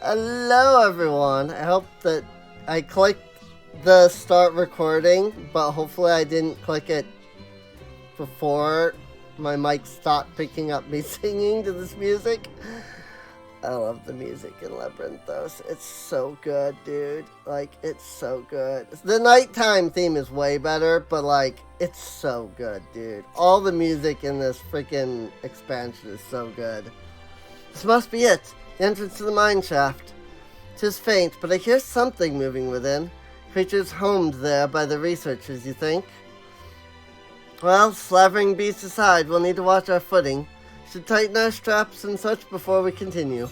Hello everyone, I hope that I clicked the start recording, but hopefully I didn't click it before my mic stopped picking up me singing to this music. I love the music in Labyrinthos. It's so good, dude. Like, it's so good. The nighttime theme is way better, but like, it's so good, dude. All the music in this freaking expansion is so good. This must be it. The entrance to the mine shaft. 'Tis faint, but I hear something moving within. Creatures homed there by the researchers, you think? Well, slavering beasts aside, we'll need to watch our footing. Should tighten our straps and such before we continue.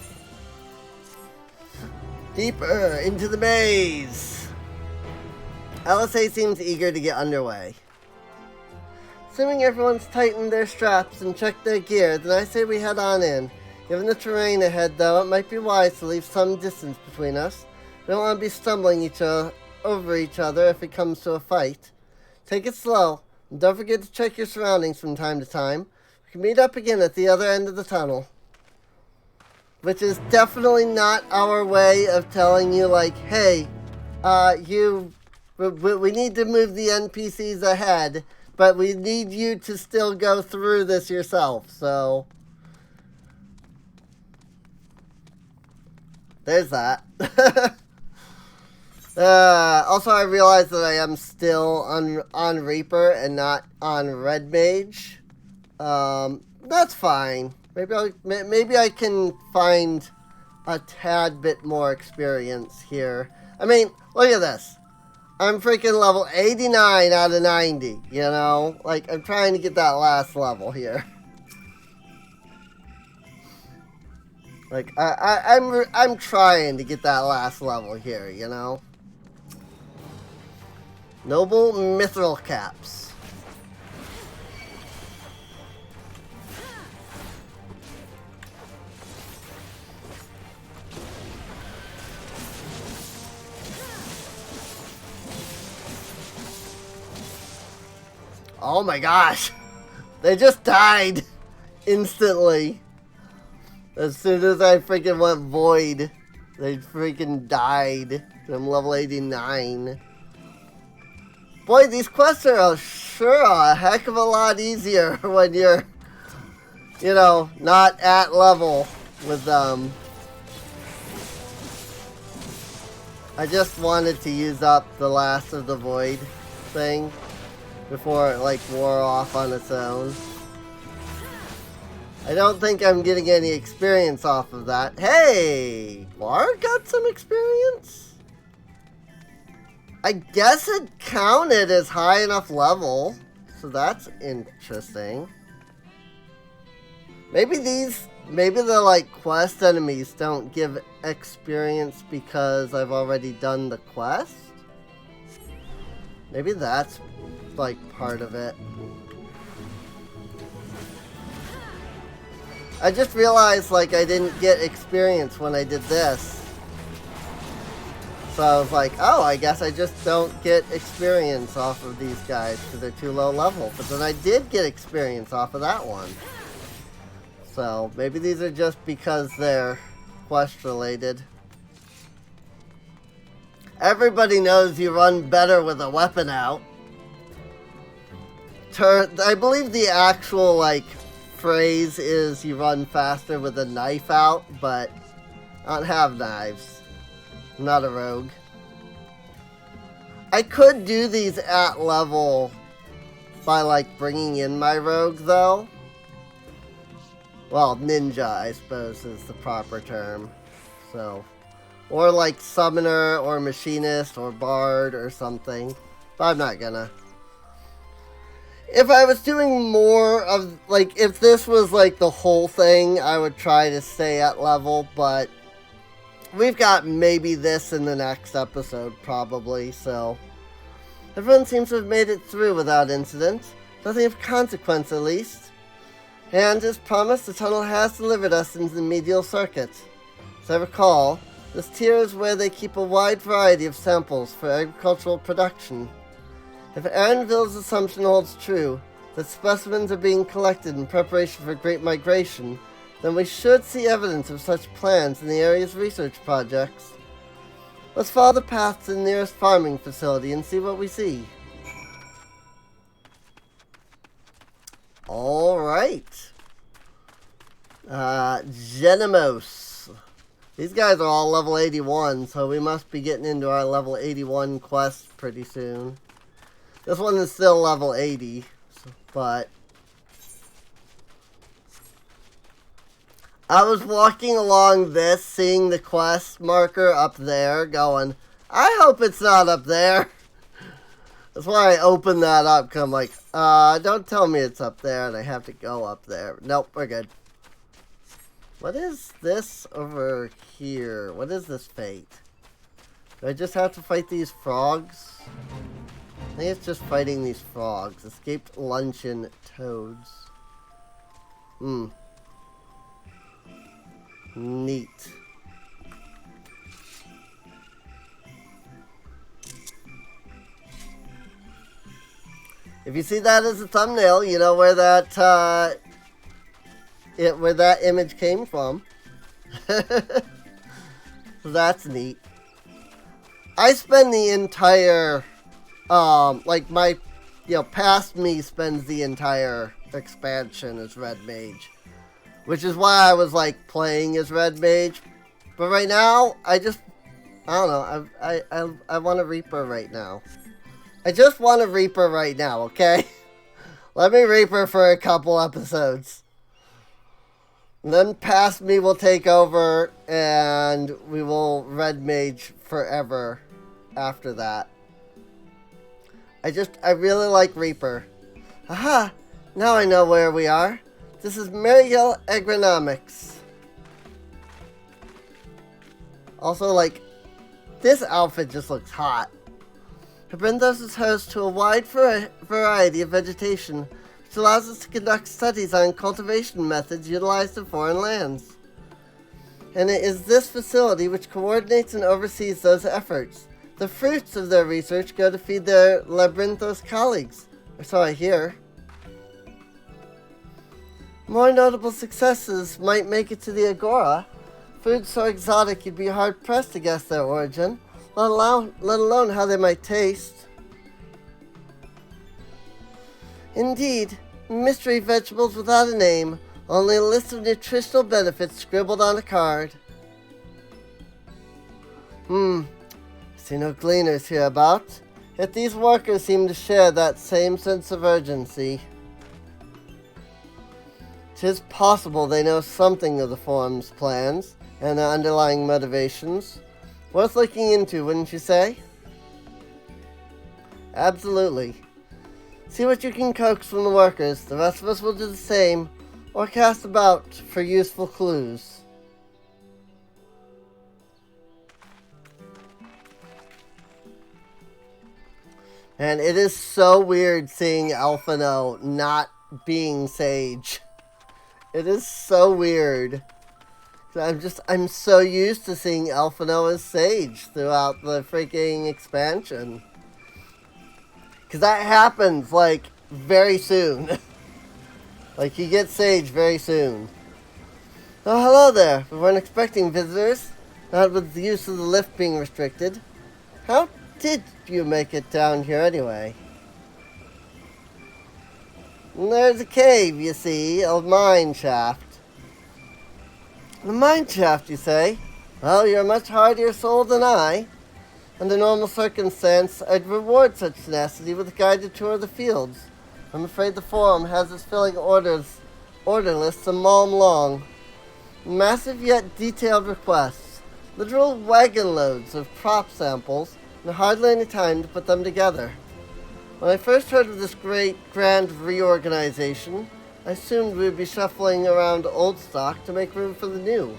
Deeper into the maze! LSA seems eager to get underway. Assuming everyone's tightened their straps and checked their gear, then I say we head on in. Given the terrain ahead, though, it might be wise to leave some distance between us. We don't want to be stumbling over each other if it comes to a fight. Take it slow, and don't forget to check your surroundings from time to time. We can meet up again at the other end of the tunnel. Which is definitely not our way of telling you, like, hey, we need to move the NPCs ahead, but we need you to still go through this yourself, so... There's that. Also, I realized that I am still on Reaper and not on Red Mage. That's fine. Maybe I can find a tad bit more experience here. I mean, look at this. I'm freaking level 89 out of 90, you know? Like, I'm trying to get that last level here. Like, I'm trying to get that last level here, you know? Noble Mithril Caps. Oh my gosh! They just died instantly. As soon as I freaking went void, they freaking died. I'm level 89. Boy, these quests are sure a heck of a lot easier when you're, you know, not at level with them. I just wanted to use up the last of the void thing before it, like, wore off on its own. I don't think I'm getting any experience off of that. Hey! Bard got some experience? I guess it counted as high enough level. So that's interesting. Maybe the, like, quest enemies don't give experience because I've already done the quest? Maybe that's, like, part of it. I just realized, like, I didn't get experience when I did this. So I was like, oh, I guess I just don't get experience off of these guys because they're too low level. But then I did get experience off of that one. So maybe these are just because they're quest related. Everybody knows you run better with a weapon out. I believe the actual, like, phrase is you run faster with a knife out, but I don't have knives. I'm not a rogue. I could do these at level by, like, bringing in my rogue, though. Well, ninja, I suppose, is the proper term. So, or like summoner or machinist or bard or something. But I'm not gonna. If I was doing more of, like, if this was, like, the whole thing, I would try to stay at level, but we've got maybe this in the next episode, probably, so. Everyone seems to have made it through without incident. Nothing of consequence, at least. And, as promised, the tunnel has delivered us into the medial circuit. As I recall, this tier is where they keep a wide variety of samples for agricultural production. If Aaronville's assumption holds true, that specimens are being collected in preparation for Great Migration, then we should see evidence of such plans in the area's research projects. Let's follow the path to the nearest farming facility and see what we see. Alright. Genemos. These guys are all level 81, so we must be getting into our level 81 quest pretty soon. This one is still level 80, but I was walking along this, seeing the quest marker up there, going, I hope it's not up there. That's why I opened that up, because I'm like, don't tell me it's up there, and I have to go up there. Nope, we're good. What is this over here? What is this fate? Do I just have to fight these frogs? I think it's just fighting these frogs. Escaped luncheon toads. Neat. If you see that as a thumbnail, you know where that where that image came from. That's neat. I spend the entire past me spends the entire expansion as Red Mage. Which is why I was like playing as Red Mage. But right now, I don't know, I want a Reaper right now. I just want a Reaper right now, okay? Let me Reaper for a couple episodes. And then past me will take over and we will Red Mage forever after that. I really like Reaper. Aha! Now I know where we are. This is Mariel Agronomics. Also, like, this outfit just looks hot. Habrindos is host to a wide variety of vegetation, which allows us to conduct studies on cultivation methods utilized in foreign lands. And it is this facility which coordinates and oversees those efforts. The fruits of their research go to feed their Labyrinthos colleagues, or so I hear. More notable successes might make it to the Agora. Foods so exotic you'd be hard-pressed to guess their origin, let alone how they might taste. Indeed, mystery vegetables without a name, only a list of nutritional benefits scribbled on a card. See no gleaners hereabout, yet these workers seem to share that same sense of urgency. 'Tis possible they know something of the forum's plans and their underlying motivations. Worth looking into, wouldn't you say? Absolutely. See what you can coax from the workers. The rest of us will do the same, or cast about for useful clues. And it is so weird seeing Alphino not being Sage. It is so weird. I'm so used to seeing Alphino as Sage throughout the freaking expansion. Because that happens, like, very soon. Like, you get Sage very soon. Oh, hello there. We weren't expecting visitors. Not with the use of the lift being restricted. How did you make it down here anyway? And there's a cave, you see, a mine shaft. A mine shaft, you say? Well, you're a much hardier soul than I. Under normal circumstance, I'd reward such tenacity with a guided tour of the fields. I'm afraid the forum has its filling order lists a malm long. Massive yet detailed requests. Literal wagon loads of prop samples, and hardly any time to put them together. When I first heard of this grand reorganization, I assumed we'd be shuffling around old stock to make room for the new.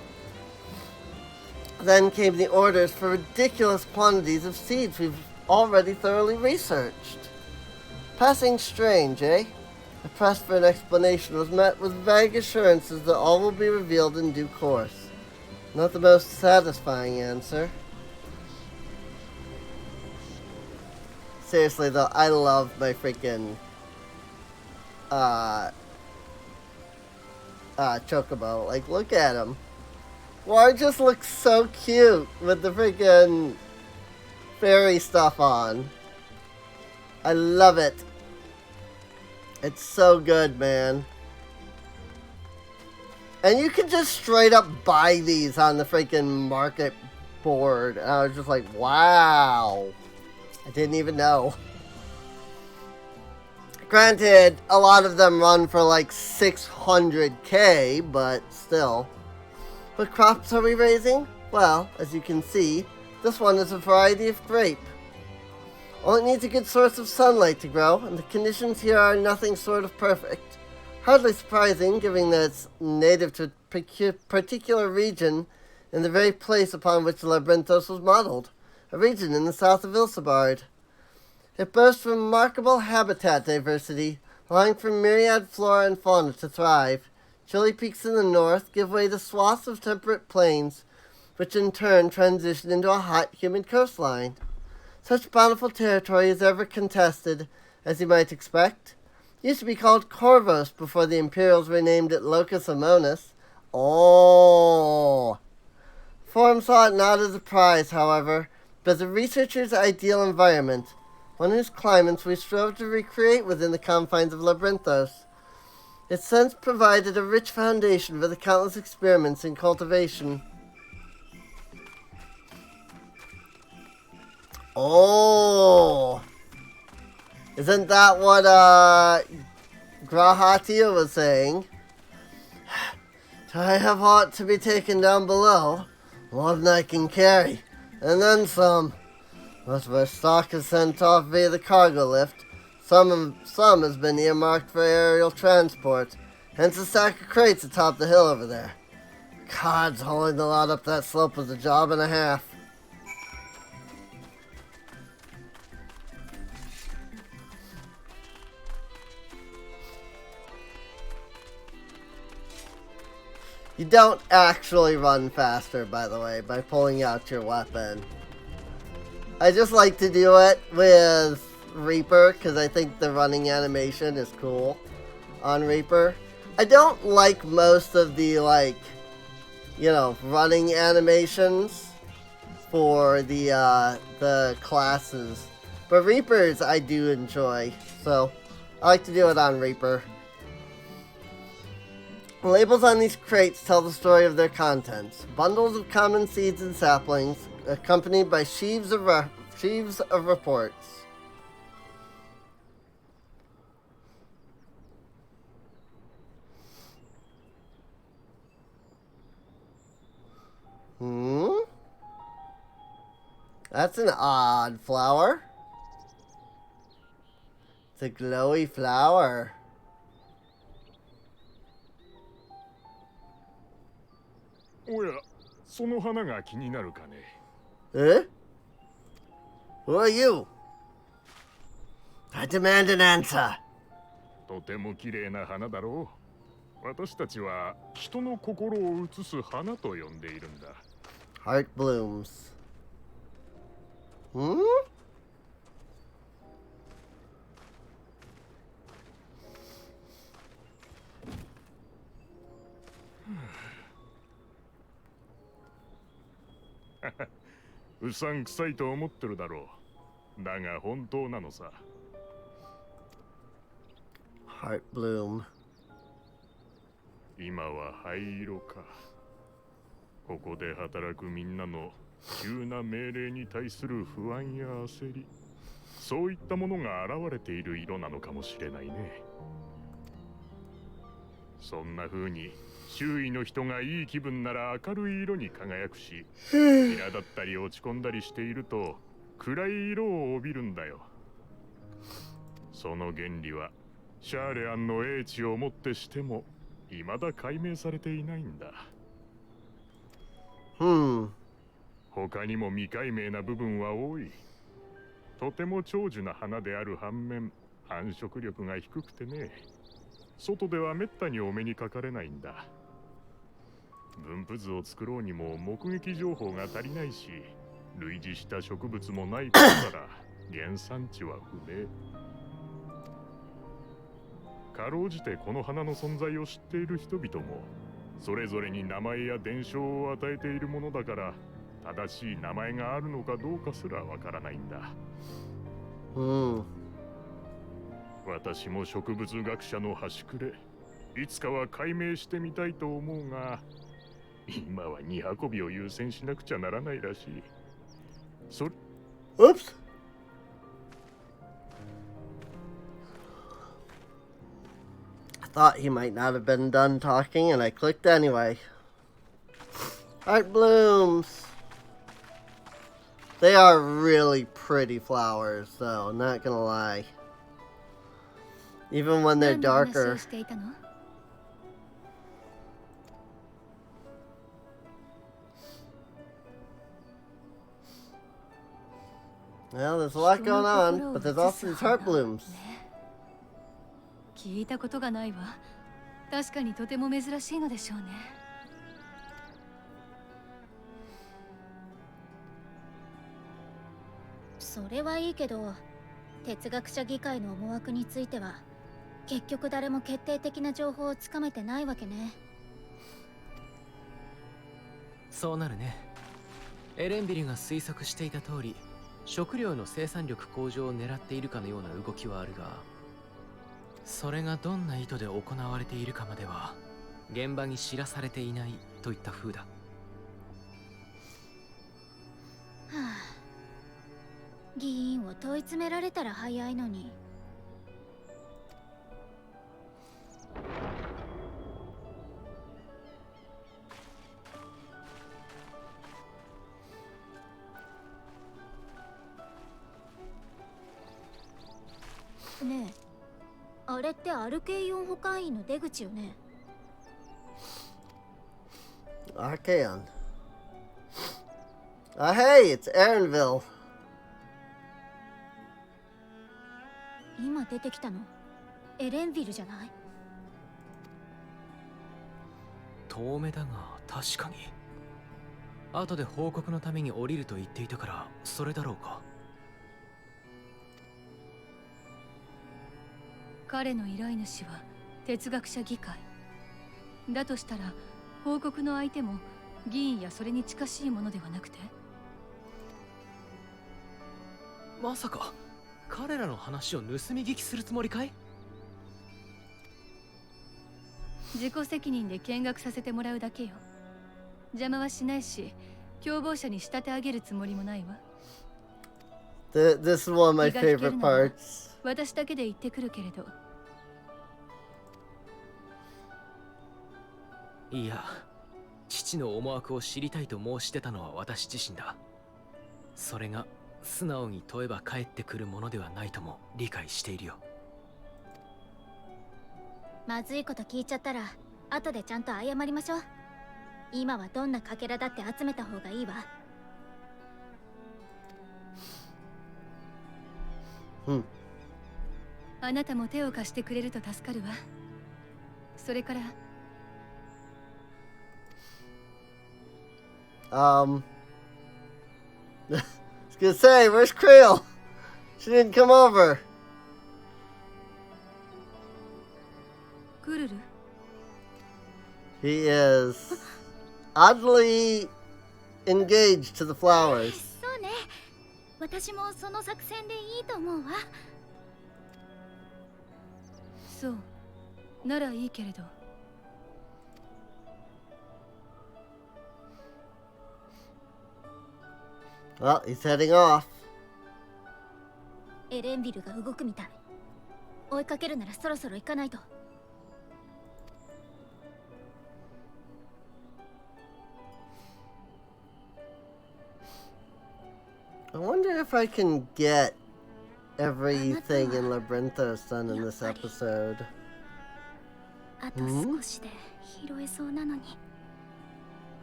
Then came the orders for ridiculous quantities of seeds we've already thoroughly researched. Passing strange, eh? I pressed for an explanation, was met with vague assurances that all will be revealed in due course. Not the most satisfying answer. Seriously though, I love my freaking chocobo. Like, look at him. War just looks so cute with the freaking fairy stuff on. I love it. It's so good, man. And you can just straight up buy these on the freaking market board. And I was just like, wow. I didn't even know. Granted, a lot of them run for like 600k, but still. What crops are we raising? Well, as you can see, this one is a variety of grape. Only needs a good source of sunlight to grow, and the conditions here are nothing short of perfect. Hardly surprising, given that it's native to a particular region in the very place upon which Labyrinthos was modeled, a region in the south of Ilsabard. It boasts remarkable habitat diversity, allowing for myriad flora and fauna to thrive. Chilly peaks in the north give way to swaths of temperate plains, which in turn transition into a hot, humid coastline. Such bountiful territory is ever contested, as you might expect. It used to be called Corvos before the Imperials renamed it Locus Amonis. Oh! Forum saw it not as a prize, however, but as a researcher's ideal environment, one whose climates we strove to recreate within the confines of Labyrinthos. It's since provided a rich foundation for the countless experiments in cultivation. Oh! Isn't that what, Grahatia was saying? I have aught to be taken down below, more than I can carry, and then some. Most of our stock is sent off via the cargo lift. Some has been earmarked for aerial transport, hence a stack of crates atop the hill over there. Gods, hauling the lot up that slope was a job and a half. You don't actually run faster, by the way, by pulling out your weapon. I just like to do it with Reaper, because I think the running animation is cool on Reaper. I don't like most of the, like, you know, running animations for the classes. But Reapers I do enjoy, so I like to do it on Reaper. The labels on these crates tell the story of their contents. Bundles of common seeds and saplings, accompanied by sheaves of reports. That's an odd flower. It's a glowy flower. Eh? Who are you? I demand an answer. とても綺麗な花だろう。私たちは人の心を映す花と呼んでいるんだ。Heart blooms. Hmm? うさんくさいと思ってるだろう。だが本当なのさ。Heart bloom. 今は灰色か。ここで働くみんなの急な命令に対する不安や焦り、そういったものが現れている色なのかもしれないね。そんな風に周囲の人がいい気分なら明るい色に輝くし、苛だったり落ち込んだりしていると暗い色を帯びるんだよ。その原理はシャーレアンの英知をもってしても未だ解明されていないんだ。他にも未解明な部分は多い。とても長寿な花である反面、繁殖力が低くてね。外ではめったにお目にかかれないんだ。分布図を作ろうにも目撃情報が足りないし、類似した植物もないことから原産地は不明。かろうじてこの花の存在を知っている人々もそれぞれに名前や伝承を与えているものだから正しい名前があるのかどうかすらわからないんだ。私も植物学者の端くれ、いつかは解明してみたいと思うが、今は荷運びを優先しなくちゃならないらしい。Oops. I thought he might not have been done talking, and I clicked anyway. Heart blooms. They are really pretty flowers, though, not gonna lie. Even when they're darker. Well, there's a lot going on, but there's also these heart blooms. 聞いたことがないわ。確かにとても珍しいのでしょうね。それはいいけど、哲学者議会の思惑については結局誰も決定的な情報をつかめてないわけね。そうなるね。エレンビルが推測していた通り、食料の生産力向上を狙っているかのような動きはあるが、それがどんな意図で行われているかまでは現場に知らされていないといった風だ。はあ、議員を問い詰められたら早いのに。ねえ、あれってアルケイオン保管員の出口よね。Archeon. Hey, it's Erenville. 今出てきたのエレンビルじゃない？遠目だが確かに。後で報告のために降りると言っていたからそれだろうか。彼の依頼主は哲学者議会だとしたら、報告の相手も議員やそれに近しいものではなくて、まさか彼らの話を盗み聞きするつもりかい？自己責任で見学させてもらうだけよ。邪魔はしないし、共謀者に仕立て上げるつもりもないわ。This is one of my favorite parts. 私だけで行ってくるけれど。いや、父の思惑を知りたいと申してたのは私自身だ。それが素直に問えば返ってくるものではないとも理解しているよ。まずいこと聞いちゃったら後でちゃんと謝りましょう。今はどんなかけらだって集めた方がいいわ。あなたも手を貸してくれると助かるわ。それからI was gonna say, where's Creel? She didn't come over. クルル？ He is oddly engaged to the flowers. そうね。私もその作戦でいいと思うわ。そう。ならいいけれど。Well, he's heading off. エレンビルが動くみたい。追いかけるならそろそろ行かないと。I wonder if I can get everything in Labyrinthos done in this episode. あと少しで拾えそうなのに。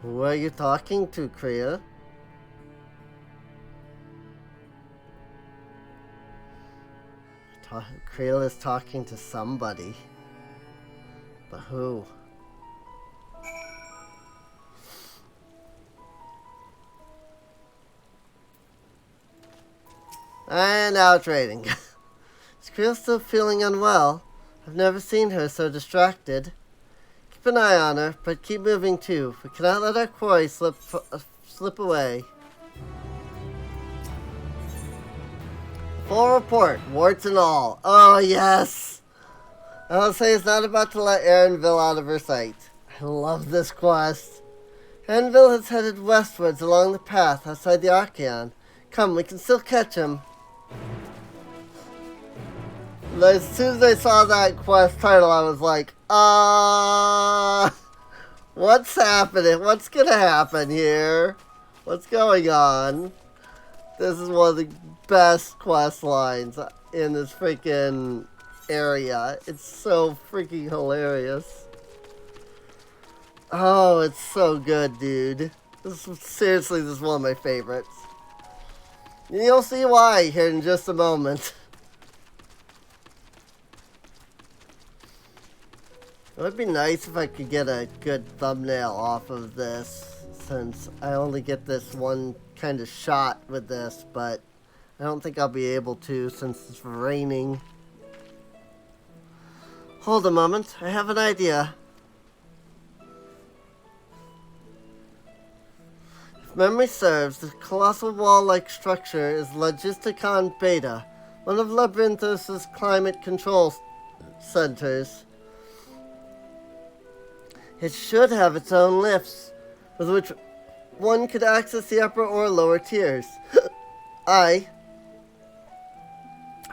Who are you talking to, Kriya? Kriya is talking to somebody. But who? And now trading. Is Kriya still feeling unwell? I've never seen her so distracted. Keep an eye on her, but keep moving too. We cannot let our quarry slip away. Full report, warts and all. Oh, yes! I'll say it's not about to let Erenville out of her sight. I love this quest. Erenville has headed westwards along the path outside the Archeon. Come, we can still catch him. As soon as I saw that quest title, I was like, what's happening? What's gonna happen here? What's going on? This is one of the best quest lines in this freaking area. It's so freaking hilarious. Oh, it's so good, dude. Seriously, this is one of my favorites. You'll see why here in just a moment. It would be nice if I could get a good thumbnail off of this, since I only get this one kind of shot with this, but I don't think I'll be able to since it's raining. Hold a moment, I have an idea. If memory serves, the colossal wall-like structure is Logisticon Beta, one of Labyrinthos' climate control centers. It should have its own lifts, with which one could access the upper or lower tiers. If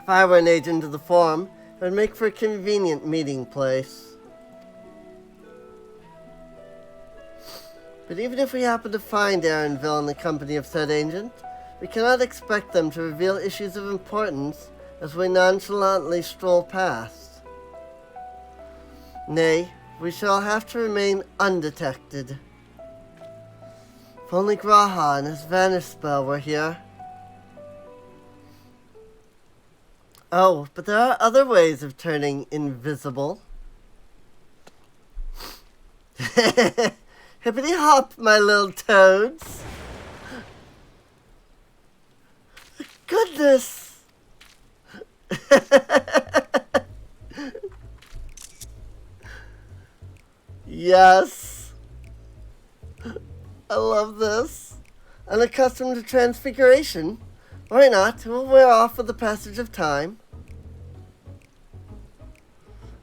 I were an agent of the Forum, it would make for a convenient meeting place. But even if we happen to find Erenville in the company of said agent, we cannot expect them to reveal issues of importance as we nonchalantly stroll past. Nay, we shall have to remain undetected. If only Graha and his vanish spell were here. Oh, but there are other ways of turning invisible. Hippity hop, my little toads. Goodness. Yes. I love this. Unaccustomed to transfiguration? Why not? It will wear off with the passage of time.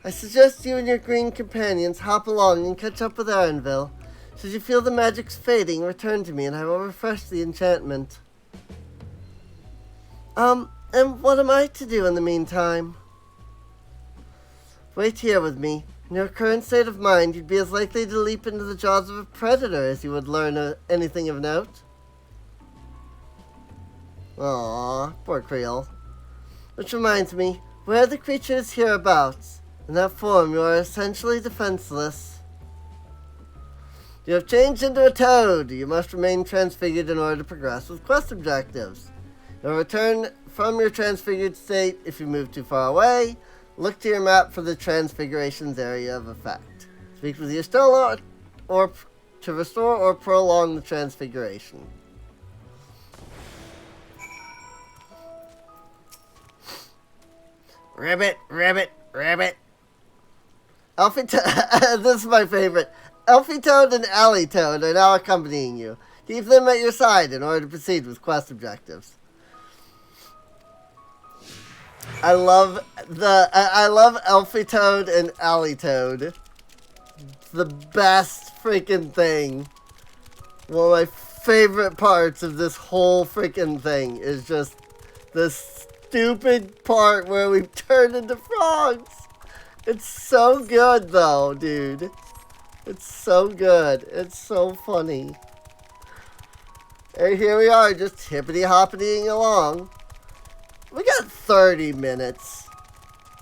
I suggest you and your green companions hop along and catch up with Erenville. Should you feel the magic's fading, return to me and I will refresh the enchantment. And what am I to do in the meantime? Wait here with me. In your current state of mind, you'd be as likely to leap into the jaws of a predator as you would learn anything of note. Aww, poor Creel. Which reminds me, where are the creatures hereabouts? In that form, you are essentially defenseless. You have changed into a toad. You must remain transfigured in order to progress with quest objectives. You'll return from your transfigured state if you move too far away. Look to your map for the transfiguration's area of effect. Speak with your stella or to restore or prolong the transfiguration. Ribbit, ribbit, ribbit. Elfie this is my favorite. Elfie Toad and Ellie Toad are now accompanying you. Keep them at your side in order to proceed with quest objectives. I love Elfie Toad and Ellie Toad. It's the best freaking thing. One of my favorite parts of this whole freaking thing is just this stupid part where we turn into frogs. It's so good though, dude. It's so good. It's so funny. And here we are, just hippity-hoppitying along. We got 30 minutes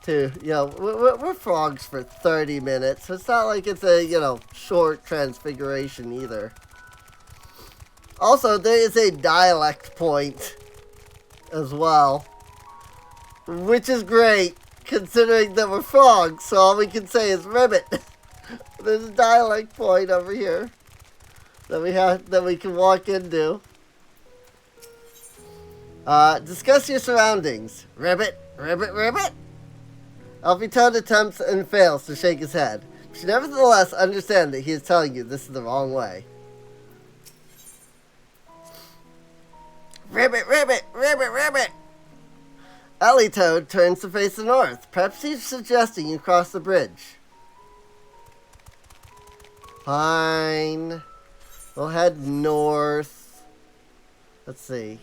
to, we're frogs for 30 minutes. It's not like it's a, short transfiguration either. Also, there is a dialect point as well, which is great, considering that we're frogs, so all we can say is ribbit. There's a dialect point over here that we can walk into. Discuss your surroundings. Ribbit, ribbit, ribbit. Alfie Toad attempts and fails to shake his head. But you nevertheless understand that he is telling you this is the wrong way. Ribbit, ribbit, ribbit, ribbit! Ellie Toad turns to face the north. Perhaps he's suggesting you cross the bridge. Fine. We'll head north. Let's see.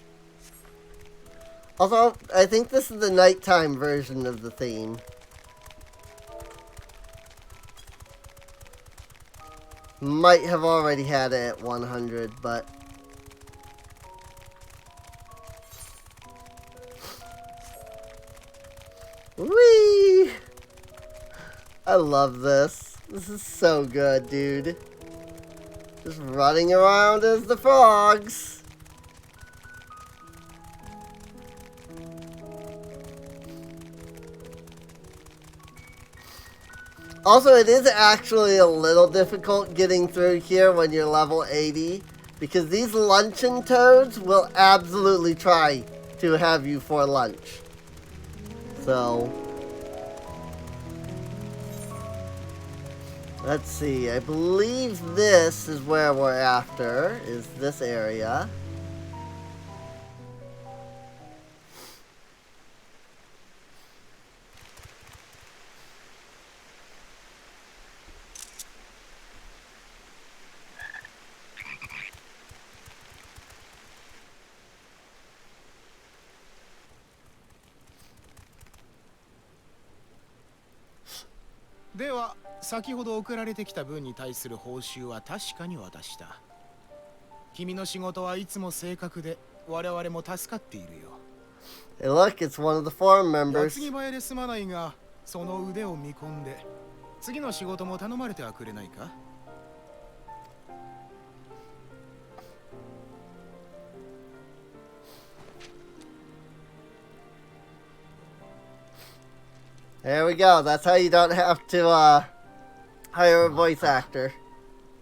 Also, I think this is the nighttime version of the theme. Might have already had it at 100, but... Whee! I love this. This is so good, dude. Just running around as the frogs. Also, it is actually a little difficult getting through here when you're level 80, because these luncheon toads will absolutely try to have you for lunch. So, let's see, I believe this is where we're after, is this area. では先ほど送られてきた分に対する報酬は確かに渡した。君の仕事はいつも正確で我々も助かっているよ。Hey, look, it's one of the forum 矢 members. 継ぎ早で済まないが、その腕を見込んで次の仕事も頼まれてはくれないか? There we go. That's how you don't have to hire a voice actor.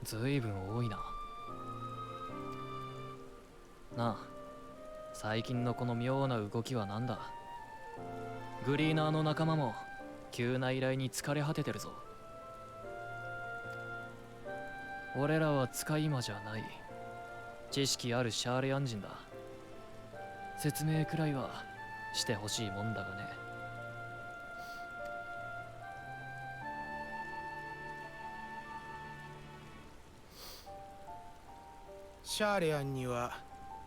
ずいぶん多いな。なあ、最近のこの妙な動きはなんだ？グリーナーの仲間も急な依頼に疲れ果ててるぞ。俺らは使い魔じゃない。知識あるシャーレアン人だ。説明くらいはしてほしいもんだがね。シャーレアンには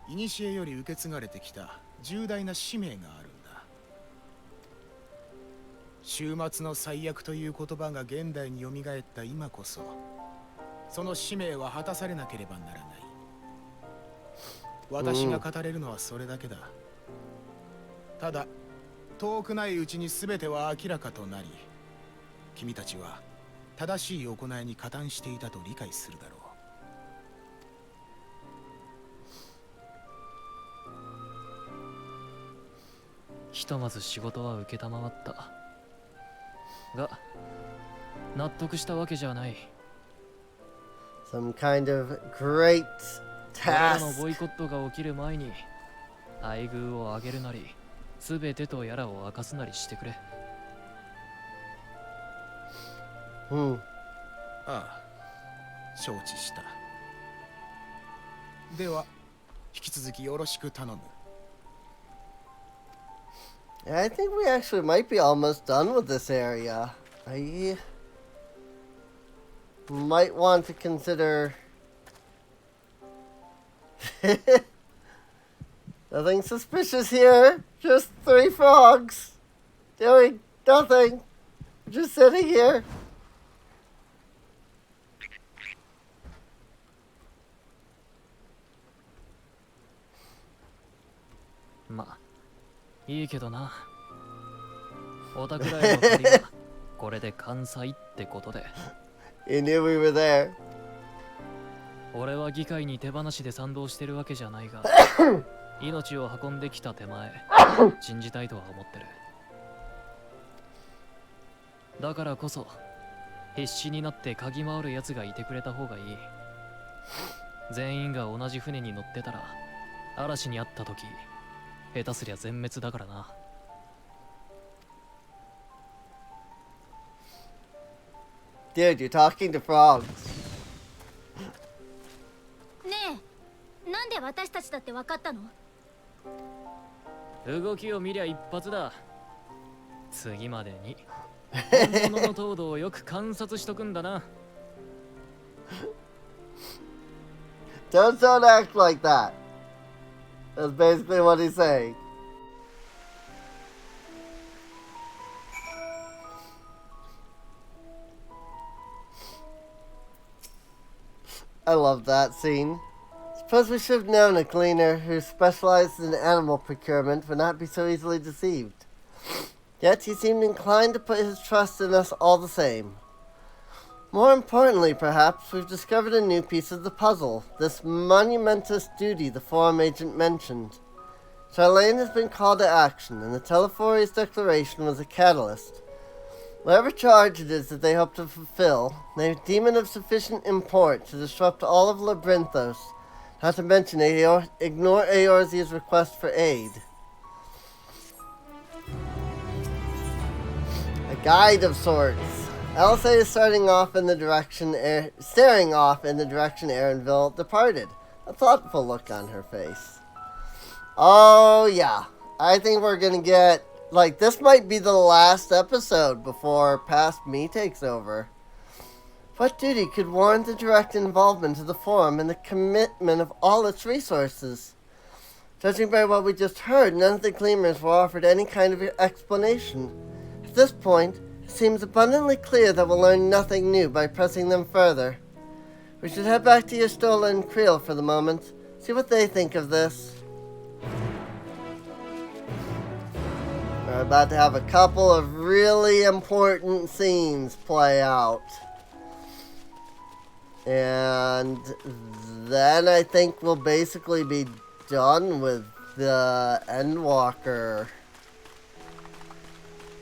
古より受け継がれてきた重大な使命があるんだ。終末の最悪という言葉が現代によみがえった今こそ、その使命は果たされなければならない。私が語れるのはそれだけだ。ただ遠くないうちに全ては明らかとなり、君たちは正しい行いに加担していたと理解するだろう。ひとまず仕事は受けたまわった。が、納得したわけじゃない。Some kind of great 俺らの task. ボイコットが起きる前に、待遇を上げるなり、すべてとやらを明かすなりしてくれ。Hmm. ああ、承知した。では、引き続きよろしく頼む。I think we actually might be almost done with this area. I might want to consider... Nothing suspicious here. Just 3 frogs. Doing nothing. Just sitting here. Ma. いいけどな。おたくらへの借りはこれで完済ってことで。You knew we were there. 俺は議会に手放しで賛同してるわけじゃないが、命を運んできた手前、信じたいとは思ってる。だからこそ、必死になって嗅ぎ回る奴がいてくれた方がいい。全員が同じ船に乗ってたら、嵐にあった時、下手すりゃ全滅だからな。Dude, you're talking to frogs. ねえ、なんで私たちだって分かったの？動きを見りゃ一発だ。次までに本物の東堂をよく観察しとくんだな。Don't act like that. That's basically what he's saying. I love that scene. Suppose we should have known a cleaner who specialized in animal procurement would not be so easily deceived. Yet he seemed inclined to put his trust in us all the same. More importantly, perhaps, we've discovered a new piece of the puzzle, this monumentous duty the forum agent mentioned. Charlene has been called to action, and the Telefori's declaration was a catalyst. Whatever charge it is that they hope to fulfill, they deem it of sufficient import to disrupt all of Labyrinthos, not to mention ignore Eorzea's request for aid. A guide of sorts. LSA is staring off in the direction Erenville departed, a thoughtful look on her face. Oh yeah, I think we're gonna get, like, this might be the last episode before Past Me takes over. What duty could warrant the direct involvement of the Forum and the commitment of all its resources? Judging by what we just heard, none of the Gleamers were offered any kind of explanation. At this point, it seems abundantly clear that we'll learn nothing new by pressing them further. We should head back to Yestola and Creel for the moment, see what they think of this. We're about to have a couple of really important scenes play out. And then I think we'll basically be done with the Endwalker.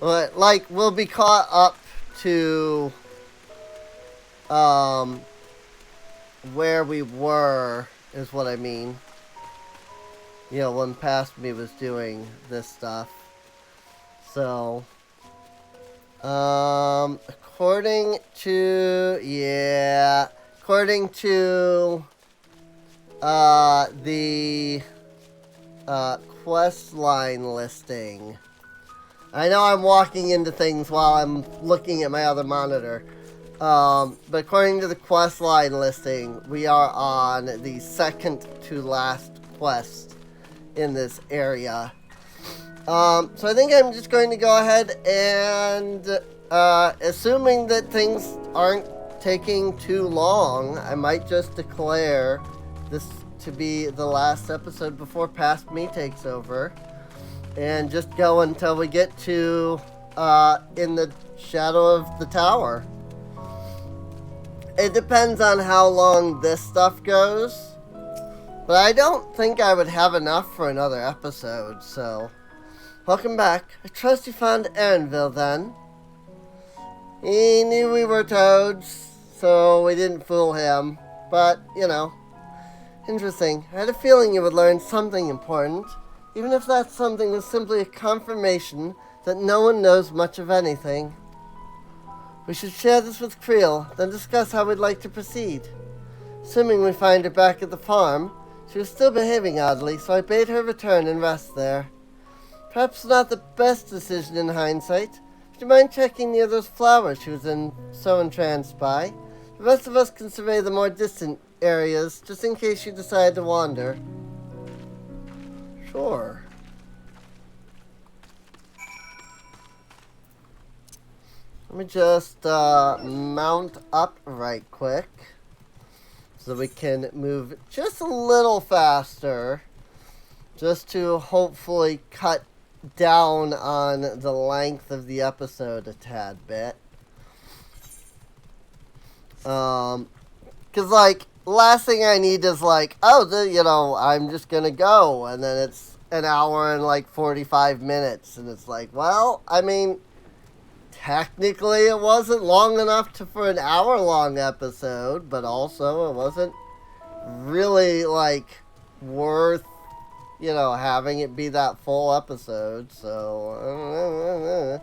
Like, we'll be caught up to where we were, is what I mean. You know, when Past Me was doing this stuff. So, according to the quest line listing. I know I'm walking into things while I'm looking at my other monitor. But according to the quest line listing, we are on the second to last quest in this area. So I think I'm just going to go ahead and, assuming that things aren't taking too long, I might just declare this to be the last episode before Past Me takes over. And just go until we get to, in the shadow of the tower. It depends on how long this stuff goes. But I don't think I would have enough for another episode, so... Welcome back. I trust you found Erenville then. He knew we were toads, so we didn't fool him. But, you know, interesting. I had a feeling you would learn something important, even if that something was simply a confirmation that no one knows much of anything. We should share this with Creel, then discuss how we'd like to proceed. Assuming we find her back at the farm, she was still behaving oddly, so I bade her return and rest there. Perhaps not the best decision in hindsight. Would you mind checking near those flowers she was so entranced by? The rest of us can survey the more distant areas, just in case you decide to wander. Sure. Let me just mount up right quick so we can move just a little faster, just to hopefully cut down on the length of the episode a tad bit. Cause like, last thing I need is like, oh, I'm just gonna go, and then it's an hour and like 45 minutes, and it's like, well, I mean, technically it wasn't long enough for an hour-long episode, but also it wasn't really like worth having it be that full episode, so,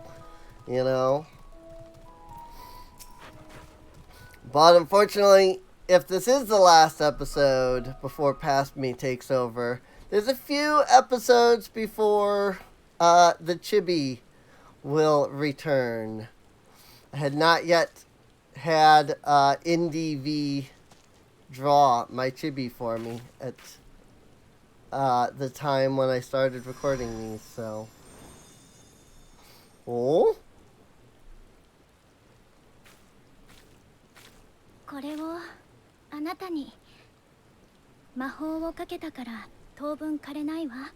But unfortunately, if this is the last episode before Past Me takes over, there's a few episodes before the Chibi will return. I had not yet had NDV draw my Chibi for me at the time when I started recording these, so. Oh? これをあなたに魔法をかけたから当分枯れないわ。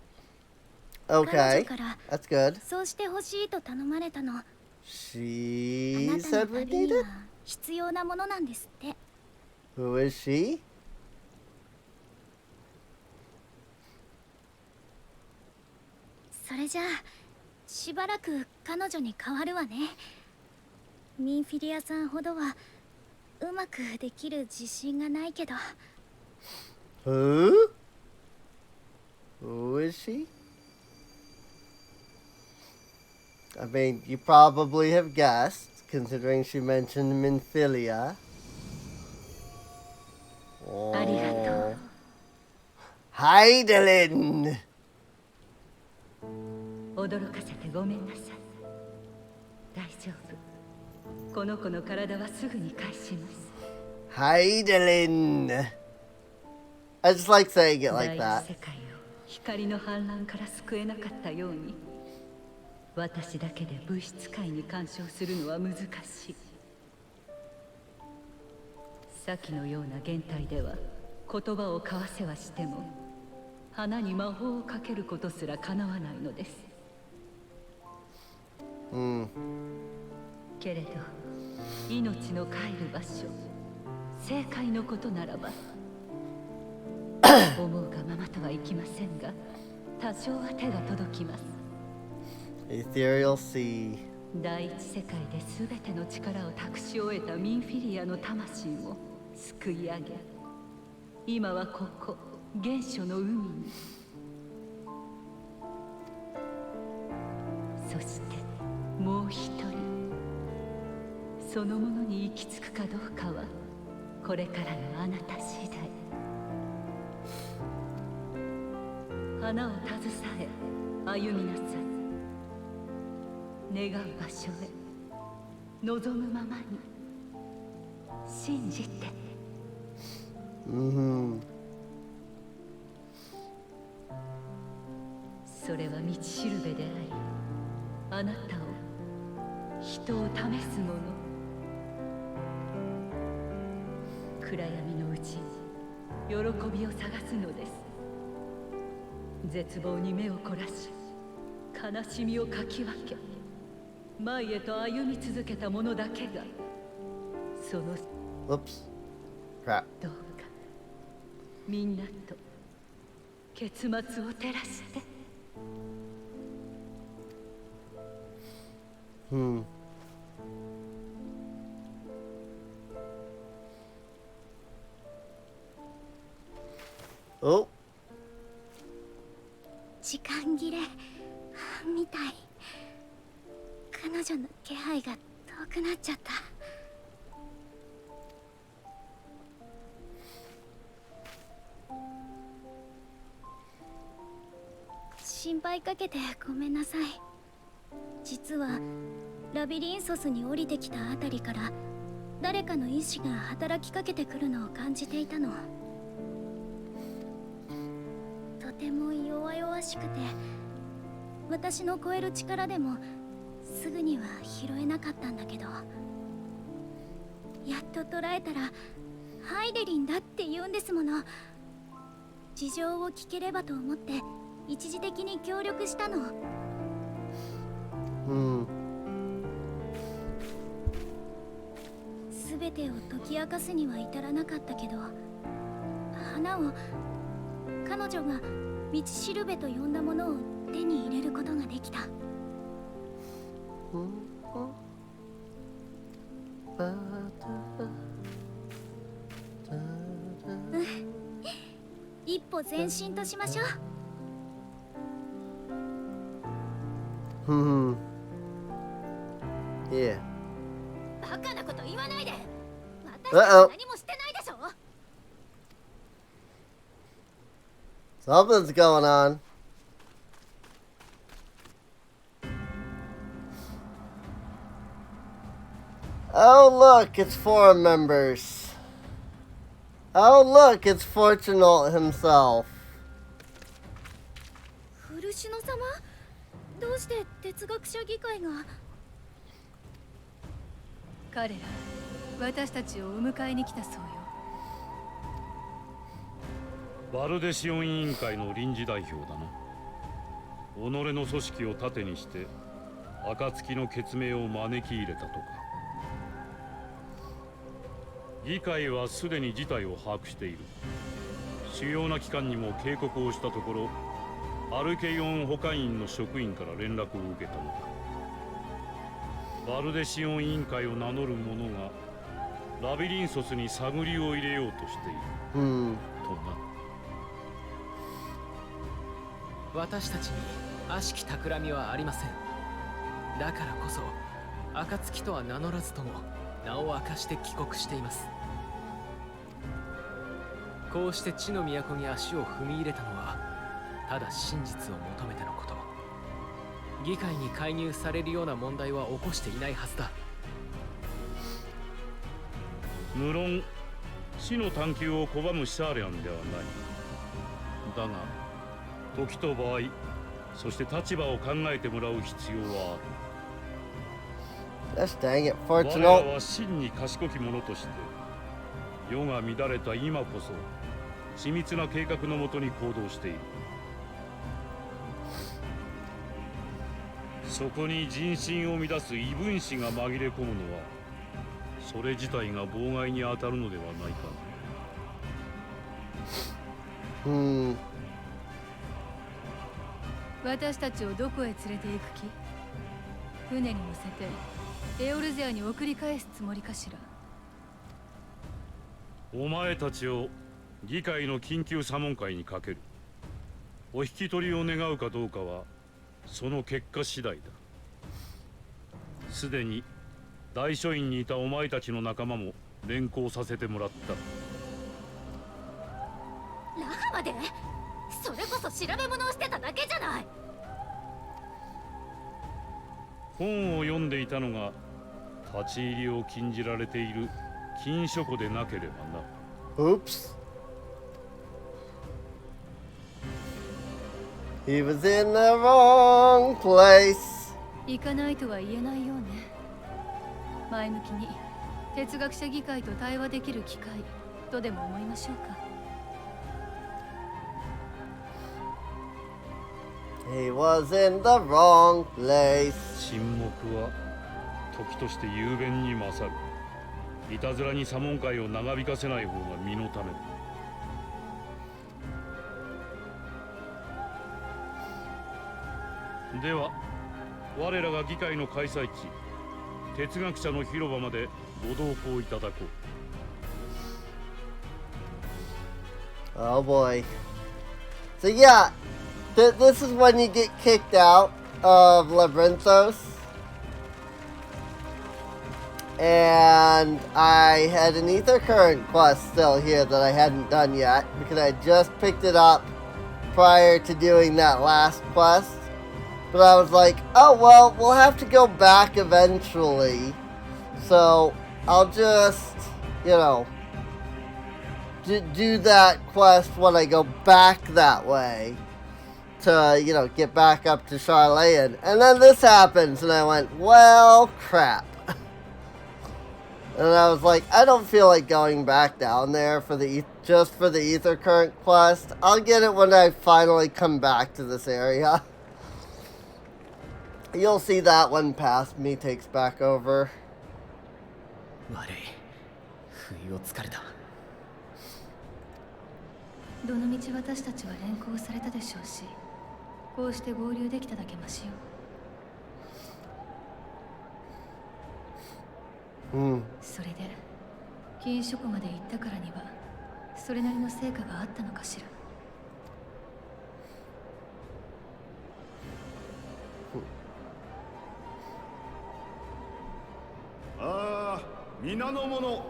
彼 Okay, 女から that's good. そうしてほしいと頼まれたの。あ She なた said の we 旅に needed? は必要なものなんですって。 Who is she? それじゃあしばらく彼女に代わるわね。ミンフィリアさんほどはうまくできる自信がないけど。 Who? Who is she? I mean, you probably have guessed, considering she mentioned Minfilia. Oh. ありがとう。 Heidelin! 驚かせてごめんなさい。大丈夫。この子の体はすぐに返します。 Heidelin! I just like saying it like 第 that. 一世界を光の反乱から救えなかったように、私だけで物質界に干渉するのは難しい。先のような現代では言葉を交わせはしても、花に魔法をかけることすら叶わないのです。けれど命の帰る場所、正解のことならば思うがままとはいきませんが、多少は手が届きます。 Ethereal Sea. 第一世界で全ての力を託し終えたミンフィリアの魂も救い上げ、今はここ原初の海に。そしてもう一人、そのものに行き着くかどうかはこれからのあなた次第。花を携え歩みなさい。願う場所へ望むままに信じて。 それは道しるべであり、あなたを人を試すもの。暗闇のうちに喜びを探すのです。絶望に目を凝らし、悲しみをかき分け、前へと歩み続けた者だけがその Whoops. Crap. どうかみんなと結末を照らして。 Oh. 時間切れみたい。彼女の気配が遠くなっちゃった。心配かけてごめんなさい。実はラビリンソスに降りてきたあたりから誰かの意志が働きかけてくるのを感じていたの。とても弱々しくて、私の超える力でもすぐには拾えなかったんだけど、やっと捉えたらハイデリンだって言うんですもの。事情を聞ければと思って一時的に協力したの。全てを解き明かすには至らなかったけど、花を彼女が道しるべと呼んだものを手に入れることができた。一歩前進としましょう。Yeah. バカなこと言わないで。Uh-oh. Something's going on. Oh look, it's forum members. Oh look, it's Fortunate himself. 古篠様、どうして哲学者議会が？彼ら私たちをお迎えに来たそうよ。バルデシオン委員会の臨時代表だな。己の組織を盾にして暁の血命を招き入れたとか。議会はすでに事態を把握している。主要な機関にも警告をしたところ、アルケイオン保管員の職員から連絡を受けたのだ。バルデシオン委員会を名乗る者がラビリンソスに探りを入れようとしている、とな。私たちに悪しき企みはありません。だからこそ暁とは名乗らずとも名を明かして帰国しています。こうして地の都に足を踏み入れたのはただ真実を求めてのこと。議会に介入されるような問題は起こしていないはずだ。無論死の探求を拒むシャーレアンではない。だが時と場合、そして立場を考えてもらう必要はある。 Gosh dang it, 我ら Fortunate. は真に賢き者として世が乱れた今こそ緻密な計画のもとに行動している。そこに人心を乱す異分子が紛れ込むのはそれ自体が妨害に当たるのではないか。私たちをどこへ連れて行く気？船に乗せてエオルゼアに送り返すつもりかしら。お前たちを議会の緊急査問会にかける。お引き取りを願うかどうかはその結果次第だ。すでに大書院にいたお前たちの仲間も連行させてもらった。ラハまで？それこそ調べ物をしてただけじゃない。本を読んでいたのが立ち入りを禁じられている禁書庫でなければな。Oops. He was in the wrong place. 行かないとは言えないようね。前向きに哲学者議会と対話できる機会とでも思いましょうか。He was in the wrong place. 沈黙は時として雄弁に勝る。いたずらに査問会を長引かせない方が身のためだ。では我らが議会の開催地哲学者の広場までご同行いただこう。 Oh boy. So yeah, this is when you get kicked out of Labyrinthos. And I had an Ether Current quest still here that I hadn't done yet because I just picked it up prior to doing that last quest. But I was like, oh well, we'll have to go back eventually. So I'll just, you know, do that quest when I go back that way to, you know, get back up to Charlayan. And then this happens and I went, well, crap. And I was like, I don't feel like going back down there for just for the Ether Current quest. I'll get it when I finally come back to this area. You'll see that when past me takes back over. 悪い。不意をつかれた。どのみち私たちは連行されたでしょうし、こうして合流できただけマシよ。それで禁書庫まで行ったからにはそれなりの成果があったのかしら。ああ、皆の者、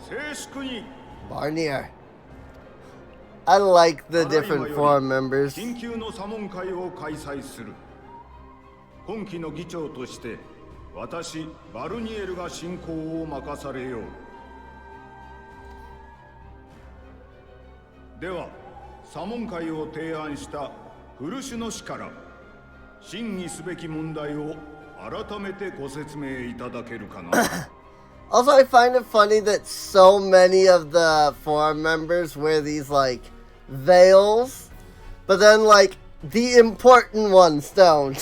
静粛に。 Barnier. I like the different forum members. 緊急の査問会を開催する。今期の議長として私バルニエルが進行を任されよう。では査問会を提案した古種の氏から審議すべき問題を改めてご説明いただけるかな。Also, I find it funny that so many of the forum members wear these, like, veils, but then, like, the important ones don't.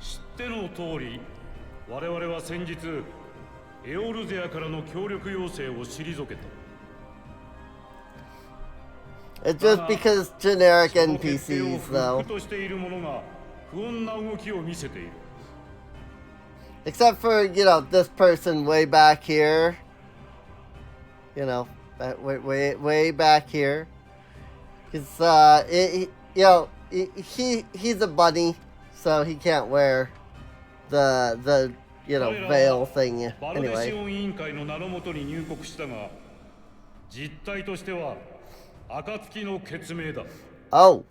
知っての通り、我々は先日エオルゼアからの協力要請を退けた。 It's just because generic NPCs, though. としているものが不穏な動きを見せている。 Except for, you know, this person way back here. You know, way back here. Because, he's a bunny, so he can't wear the you know, veil thing anyway. 委員会の名のもとに入国したが、実態としては暁の決命だ。 Oh.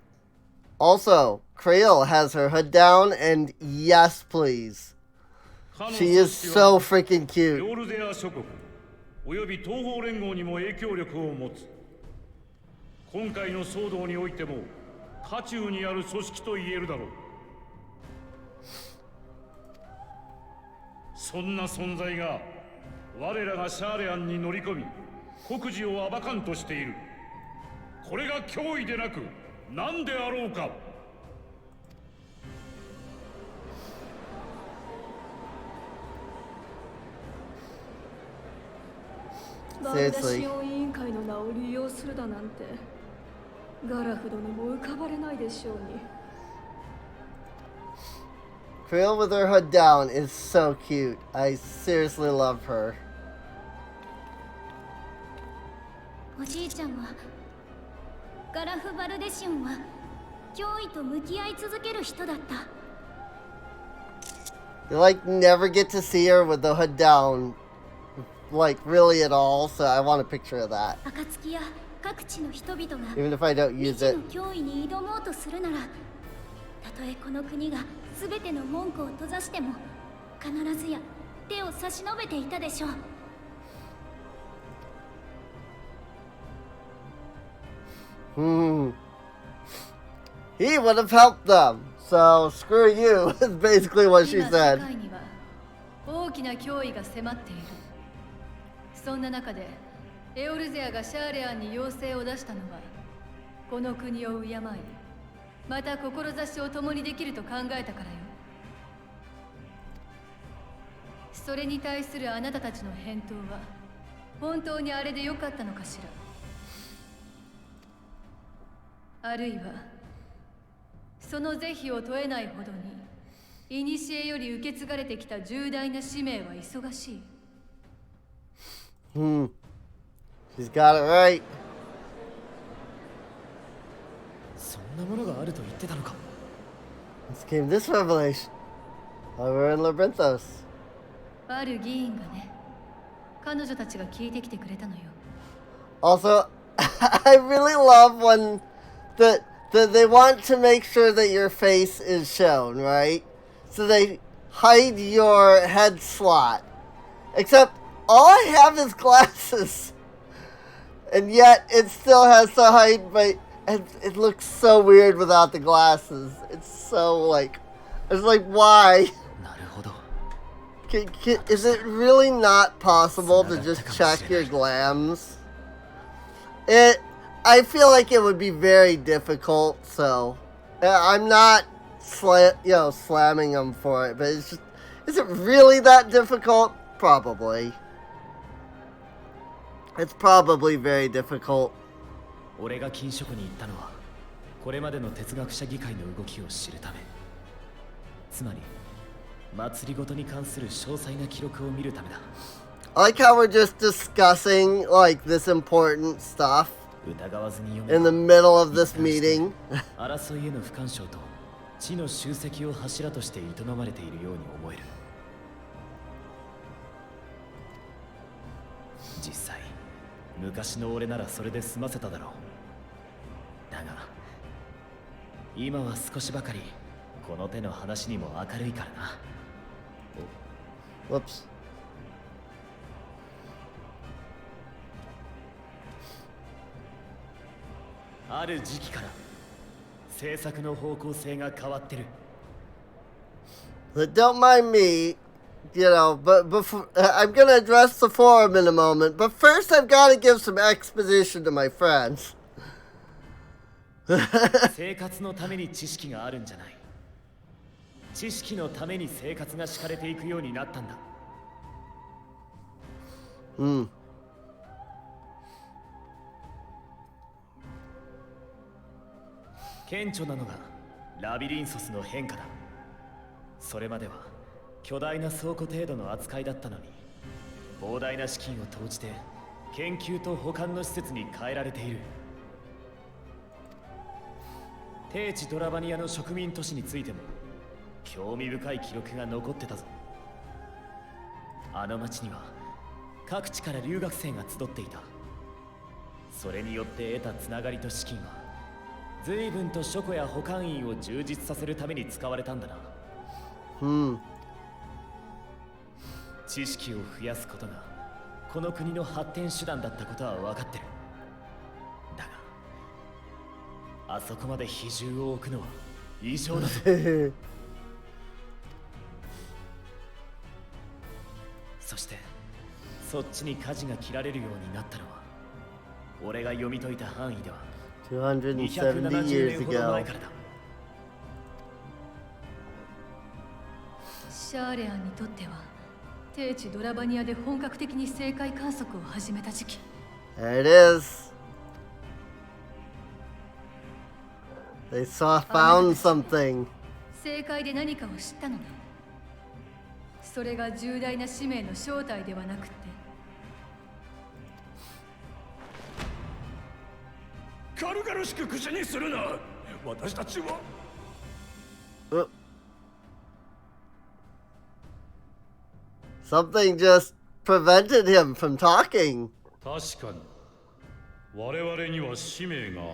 Also, Creel has her hood down, and yes, please. She is so freaking cute. エオルゼア諸国および東方連合にも影響力を持つ。今回の騒動においても渦中にある組織と言えるだろう。そんな存在が我らがシャーレアンに乗り込み国事を暴かんとしている。これが脅威でなく何であろうか。 Seriously. 委員会の名を利用するだなんてガラフ殿も浮かばれないでしょうに。 Creel with her hood down is so cute. I seriously love her. おじいちゃんはガラフ・バルデシオンは脅威と向き合い続ける人だった。 You like never get to see her with the hood down, like really at all. So I want a picture of that. 暁や各地の人々が Even if I don't 未 use 知 it. の脅威に挑もうとするなら、たとえこの国が全ての門戸を閉ざしても必ずや手を差し伸べていたでしょう。 He would have helped them. So screw you is basically what she 今世 said. 界には大きな脅威が迫っている。そんな中でエオルゼアがシャーレアンに要請を出したのはこの国を敬いまた志を共にできると考えたからよ。それに対するあなたたちの返答は本当にあれでよかったのかしら。あるいはその是非を問えないほどに古より受け継がれてきた重大な使命は忙しい。 She's got it right. そんなものがあると言ってたのか。 This came this revelation. While we were in Labyrinthos. ある議員がね、彼女たちが聞いてきてくれたのよ。 Also, I really love when they want to make sure that your face is shown, right? So they hide your head slot. Except all I have is glasses. And yet it still has to hide my... It looks so weird without the glasses. It's so like... It's like, why? なるほど。 Is it really not possible to just check your glams? I feel like it would be very difficult, so I'm not slamming them for it, but it's just, is it really that difficult? Probably. It's probably very difficult. 俺が禁書庫に行ったのはこれまでの哲学者議会の動きを知るため。つまり祭りごとに関する詳細な記録を見るためだ。 I like how we're just discussing like this important stuff 疑わずに読め in the middle of this meeting. 争いへの不干渉と知の集積を柱として営まれているように思える。昔の俺ならそれで済ませただろう。だが今は少しばかりこの手の話にも明るいからな。Whoops. ある時期から制作の方向性が変わってる。But don't mind me, you know, but before, I'm gonna address the forum in a moment, but first I've gotta give some exposition to my friends. 生活のために知識があるんじゃない。知識のために生活が敷かれていくようになったんだ。顕著なのがラビリンソスの変化だ。それまでは巨大な倉庫程度の扱いだったのに、膨大な資金を投じて研究と保管の施設に変えられている。低地ドラバニアの植民都市についても興味深い記録が残ってたぞ。あの町には各地から留学生が集っていた。それによって得たつながりと資金は随分と書庫や保管員を充実させるために使われたんだな。知識を増やすことがこの国の発展手段だったことは分かってる。だがあそこまで比重を置くのは異常だぞ。そしてそっちに舵が切られるようになったのは俺が読み解いた範囲では270 years ago. シャーレアンにとっては低地ドラバニアで本格的に正解観測を始めた時期。 There it is. They found something. 正解で何かを知ったのね。それが重大な使命の正体ではなくて、軽々しく口にするな。私たちはSomething just prevented him from talking. 確かに我々には使命があ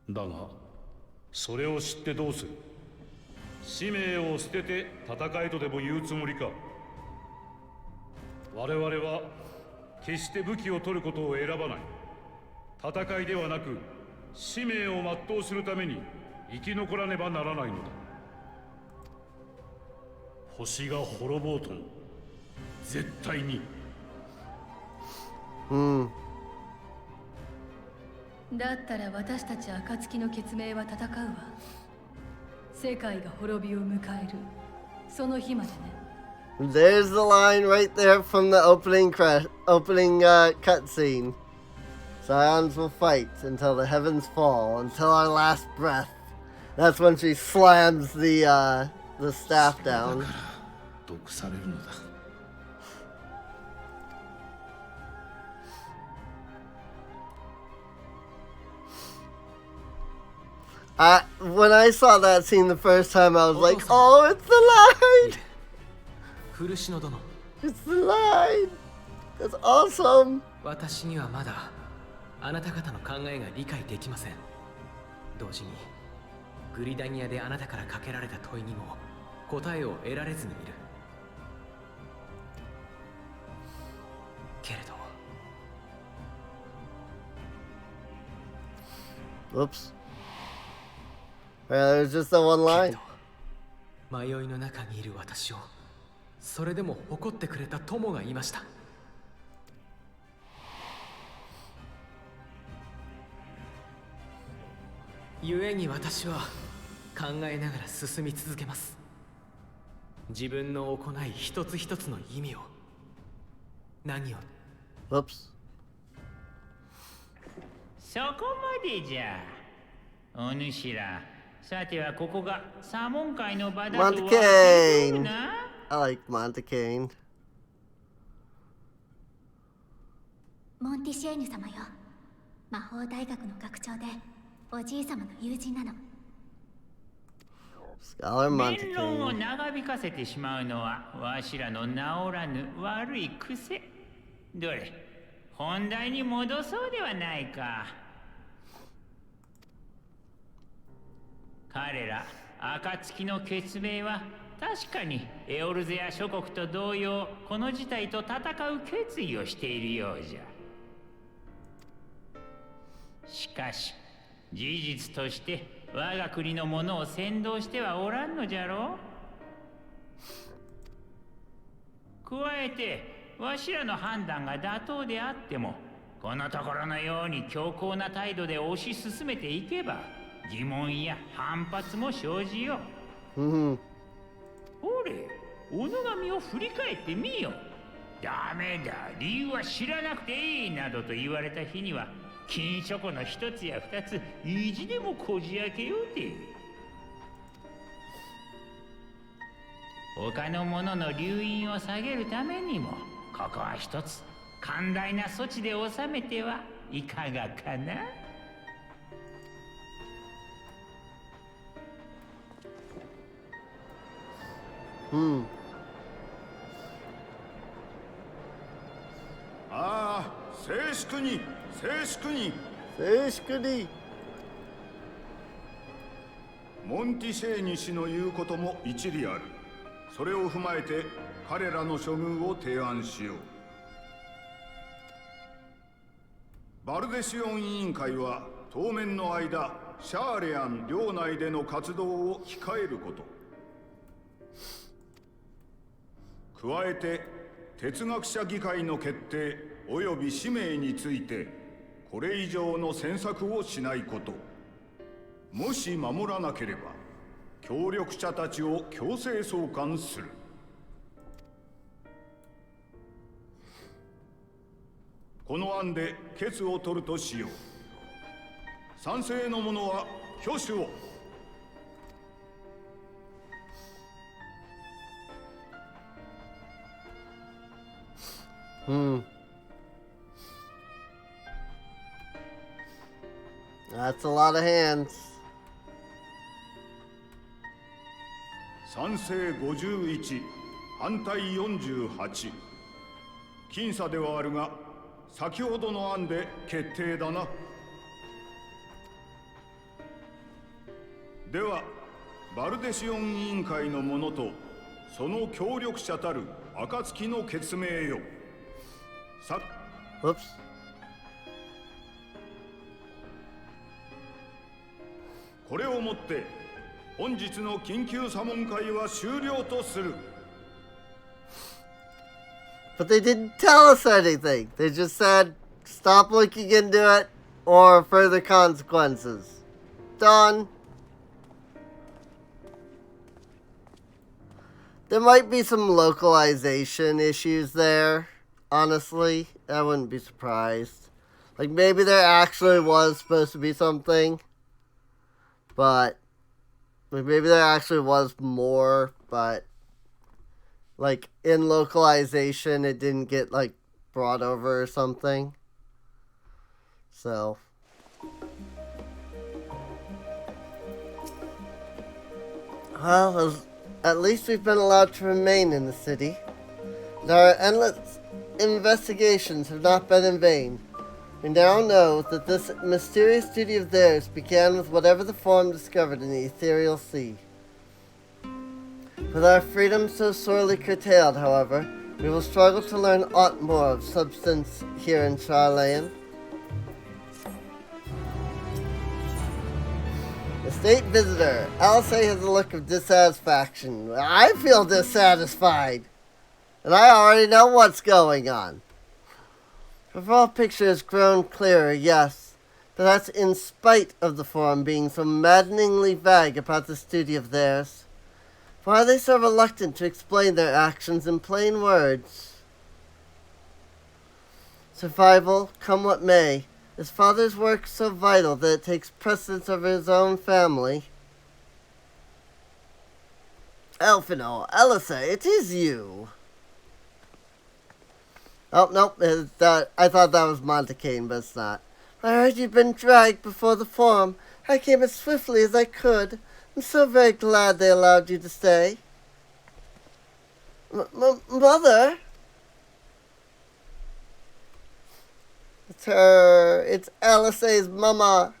る。だがそれを知ってどうする。使命を捨てて戦いとでも言うつもりか。我々は決して武器を取ることを選ばない。戦いではなく使命を全うするために生き残らねばならないのだ。星が滅ぼうとも絶対に。だったら私たち暁の血盟は戦うわ。世界が滅びを迎えるその日までね。There's the line right there from the opening cutscene. Scions will fight until the heavens fall, until our last breath. That's when she slams the staff down. 毒されるのだ。When I saw that scene the first time, I was like, "Oh, it's the line! 古篠殿。It's the line! That's awesome!" 私にはまだあなた方の考えが理解できません。同時にグリダニアであなたからかけられた問いにも答えを得られずにいる。けれど。Oops. There's just the one line. 迷いの中にいる私をそれでも誇ってくれた友がいました。故に私は考えながら進み続けます。自分の行い一つ一つの意味を、何を。Oops. そこまでじゃ。お主ら、さてはここがサモン会の場だとは知っているな。I like Montecane. モンティシェーヌ様よ。魔法大学の学長でおじい様の友人なの。Scholar 弁論を Montecane. 長引かせてしまうのはわしらの治らぬ悪い癖。どれ、本題に戻そうではないか。彼ら暁の決命は確かにエオルゼア諸国と同様、この事態と戦う決意をしているようじゃ。しかし事実として我が国の者を先導してはおらんのじゃろう。加えてわしらの判断が妥当であっても、このところのように強硬な態度で推し進めていけば疑問や反発も生じよう。ほれ、己の身を振り返ってみよ。ダメだ、理由は知らなくていいなどと言われた日には、禁書庫の一つや二つ意地でもこじ開けようて。他の者の留飲を下げるためにも、ここは一つ寛大な措置で収めてはいかがかな。ああ、静粛に、静粛に。静粛に。モンティシェーニ氏の言うことも一理ある。それを踏まえて彼らの処遇を提案しよう。バルデシオン委員会は当面の間、シャーレアン領内での活動を控えること。加えて哲学者議会の決定及び使命についてこれ以上の詮索をしないこと。もし守らなければ協力者たちを強制送還する。この案で決を取るとしよう。賛成の者は挙手を。That's a lot of hands. 賛成51、反対48。僅差ではあるが、先ほどの案で決定だな。では、バルデシオン委員会の者とその協力者たる暁の決命よ。Whoops. これをもって本日の緊急査問会は終了とする。 But they didn't tell us anything. They just said, stop looking into it or further consequences. Done. There might be some localization issues there. Honestly, I wouldn't be surprised. Like, maybe there actually was supposed to be something. But, like, maybe there actually was more, but, like, in localization, it didn't get, like, brought over or something. So. Well, at least we've been allowed to remain in the city. And our endless investigations have not been in vain. We now know that this mysterious duty of theirs began with whatever the form discovered in the ethereal sea. With our freedom so sorely curtailed, however, we will struggle to learn aught more of substance here in Charlayan. The state visitor. Alcé has a look of dissatisfaction. I feel dissatisfied. And I already know what's going on. The overall picture has grown clearer, yes, but that's in spite of the form being so maddeningly vague about this duty of theirs. Why are they so reluctant to explain their actions in plain words? Survival, come what may, his father's work so vital that it takes precedence over his own family. Elfino, Elisa, it is you. Oh, nope, I thought that was Montecane, but it's not. I heard you'd been dragged before the forum. I came as swiftly as I could. I'm so very glad they allowed you to stay. Mother? It's her. It's Alice's mama.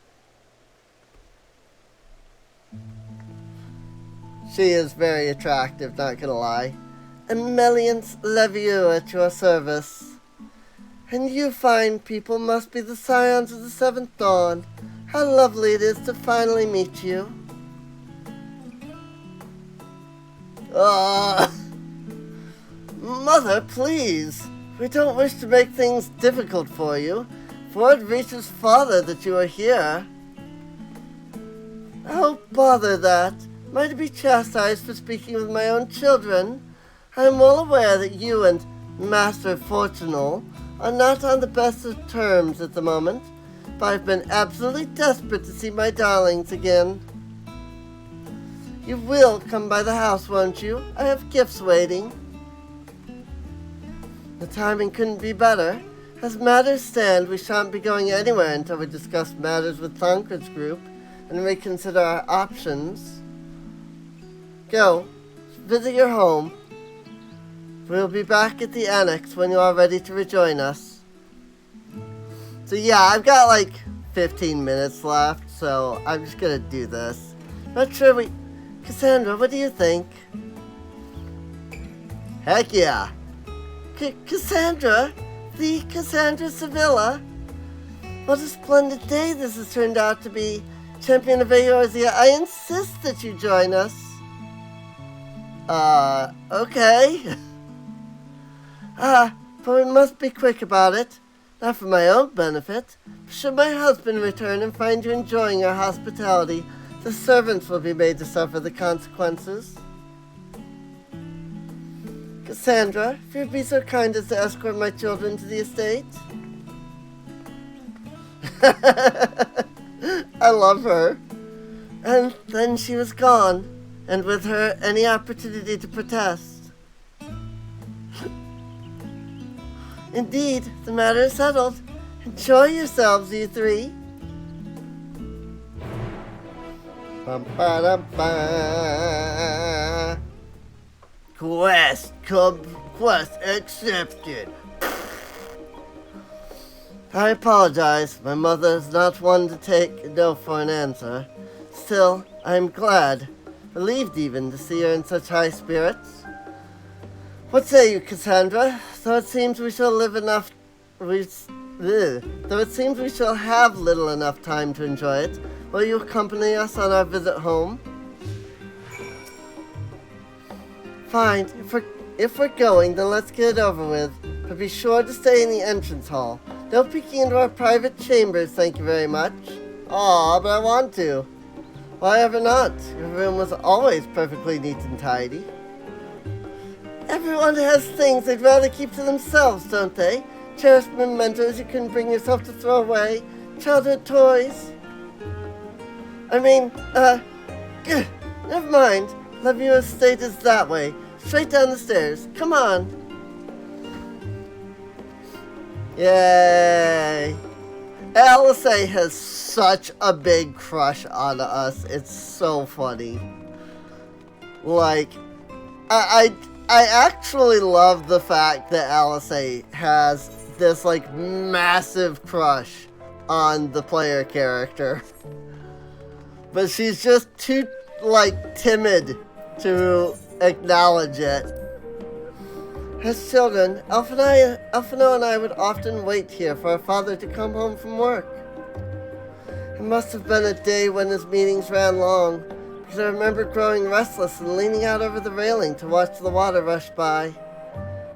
She is very attractive, not gonna lie. Emeliance Levieux at your service. And you fine people must be the scions of the Seventh Dawn. How lovely it is to finally meet you. Mother, please. We don't wish to make things difficult for you. For it reaches farther that you are here. Oh, bother that. Am I to be chastised for speaking with my own children? I am well aware that you and Master Fortunal are not on the best of terms at the moment, but I've been absolutely desperate to see my darlings again. You will come by the house, won't you? I have gifts waiting. The timing couldn't be better. As matters stand, we shan't be going anywhere until we discuss matters with Thancred's group and reconsider our options. Go, visit your home. We'll be back at the annex when you are ready to rejoin us. So yeah, I've got like 15 minutes left, so I'm just gonna do this. Not sure Kassandra, what do you think? Heck yeah. Kassandra? The Kassandra Sevilla? What a splendid day this has turned out to be. Champion of Eorzea, I insist that you join us. Okay. But we must be quick about it. Not for my own benefit. Should my husband return and find you enjoying our hospitality, the servants will be made to suffer the consequences. Kassandra, if you'd be so kind as to escort my children to the estate. I love her. And then she was gone, and with her any opportunity to protest. Indeed, the matter is settled. Enjoy yourselves, you three. Ba-ba-da-ba. Quest accepted. I apologize. My mother is not one to take no for an answer. Still, I am glad, relieved even, to see her in such high spirits. What say you, Kassandra? Though it seems we shall have little enough time to enjoy it, will you accompany us on our visit home? Fine. If we're going, then let's get it over with. But be sure to stay in the entrance hall. No peeking into our private chambers, thank you very much. Aw, but I want to. Why ever not? Your room was always perfectly neat and tidy. Everyone has things they'd rather keep to themselves, don't they? Cherished mementos you couldn't bring yourself to throw away. Childhood toys. I mean, never mind. Levieux estate is that way. Straight down the stairs. Come on. Yay. Alice has such a big crush on us. It's so funny. Like, I actually love the fact that Alice has this, like, massive crush on the player character. But she's just too, like, timid to acknowledge it. As children, Elfino and I would often wait here for our father to come home from work. It must have been a day when his meetings ran long, because I remember growing restless and leaning out over the railing to watch the water rush by.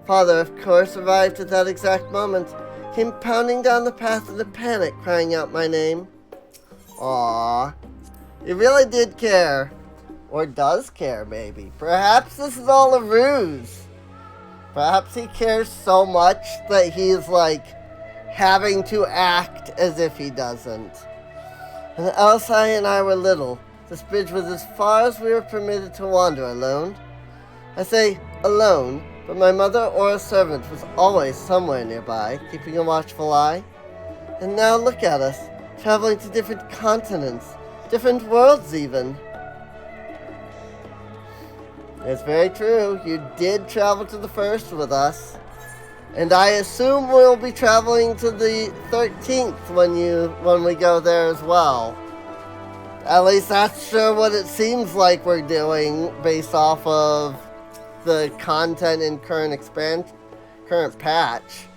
Father, of course, arrived at that exact moment, came pounding down the path in a panic, crying out my name. Aww. He really did care. Or does care, maybe. Perhaps this is all a ruse. Perhaps he cares so much that he's, like, having to act as if he doesn't. When Elsai and I were little, this bridge was as far as we were permitted to wander alone. I say alone, but my mother or a servant was always somewhere nearby, keeping a watchful eye. And now look at us, traveling to different continents, different worlds even. It's very true. You did travel to the first with us. And I assume we'll be traveling to the 13th when we go there as well. At least that's sure what it seems like we're doing based off of the content in current patch.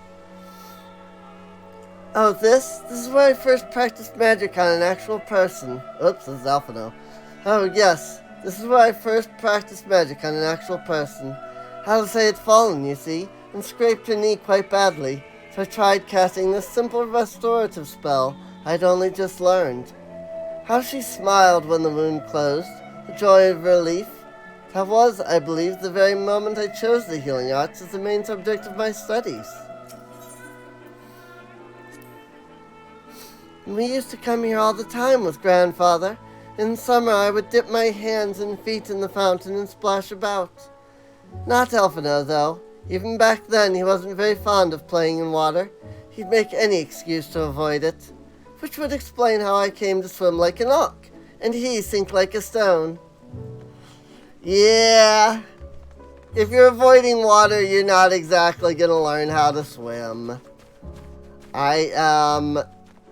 Oh, this is where I first practiced magic on an actual person. Oops, this is Alphino. Oh, yes, this is where I first practiced magic on an actual person. How to say, it's fallen, you see, and scraped her knee quite badly. So I tried casting this simple restorative spell I'd only just learned. How she smiled when the wound closed, the joy of relief. That was, I believe, the very moment I chose the healing arts as the main subject of my studies. We used to come here all the time with Grandfather. In summer, I would dip my hands and feet in the fountain and splash about. Not Alphino, though. Even back then, he wasn't very fond of playing in water. He'd make any excuse to avoid it. Which would explain how I came to swim like an auk, and he sink like a stone. Yeah, if you're avoiding water, you're not exactly gonna learn how to swim. I am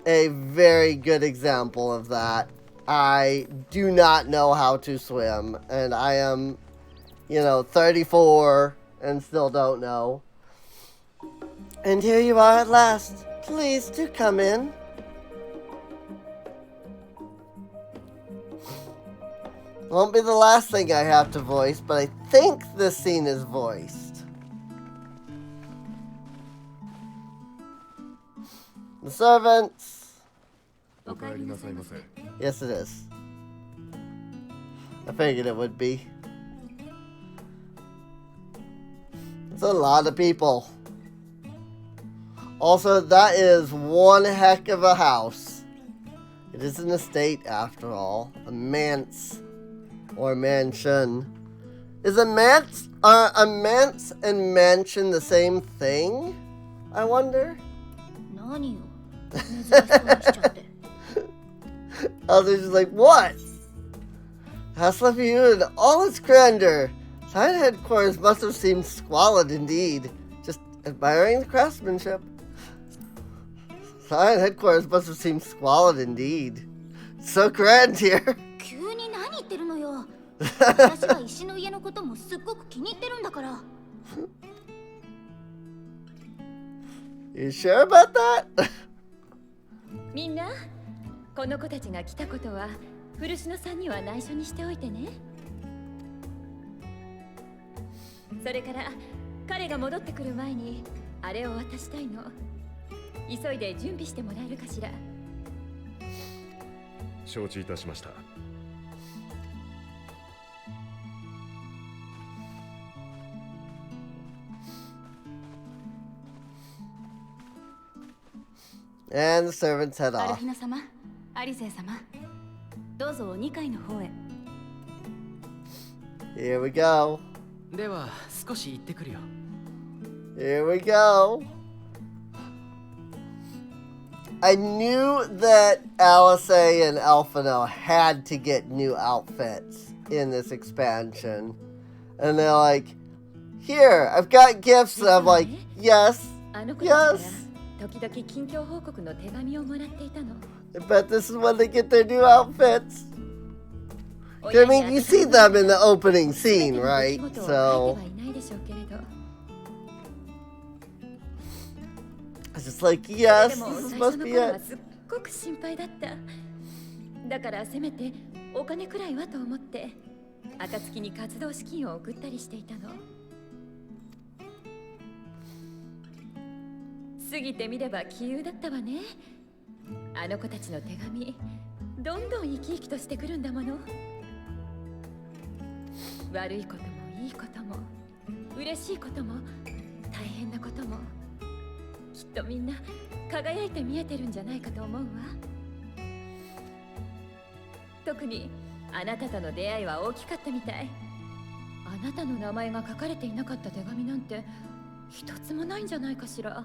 a very good example of that. I do not know how to swim, and I am, 34 and still don't know. And here you are at last. Please do come in. Won't be the last thing I have to voice, but I think this scene is voiced. The servants. Yes, it is. I figured it would be. It's a lot of people. Also, that is one heck of a house. It is an estate, after all. A manse. Or mansion. Is a manse and mansion the same thing? I wonder? Others just like, what? Castle View in all its grandeur. Side headquarters must have seemed squalid indeed. Just admiring the craftsmanship. Side headquarters must have seemed squalid indeed. So grand here. You sure about that? みんな、この子たちが来たことは古篠さんには内緒にしておいてね。それから彼が戻ってくる前にあれを渡したいの。急いで準備してもらえるかしら。承知いたしました。And the servants head off. アルフィナ様、アリゼ様、どうぞ2階の方へ。Here we go. では少し行ってくるよ。Here we go. I knew that Alice and Alphino had to get new outfits in this expansion. And they're like, here, I've got gifts. And I'm like, yes, yes. I bet this is when they get their new outfits. I mean, you see them in the opening scene, right? So I was just like, yes, this must be it. だからせめてお金くらいはと思って暁に活動資金を送ったりしていたの。過ぎてみれば杞憂だったわね。あの子たちの手紙、どんどん生き生きとしてくるんだもの。悪いこともいいことも、嬉しいことも、大変なことも、きっとみんな輝いて見えてるんじゃないかと思うわ。特にあなたとの出会いは大きかったみたい。あなたの名前が書かれていなかった手紙なんて一つもないんじゃないかしら。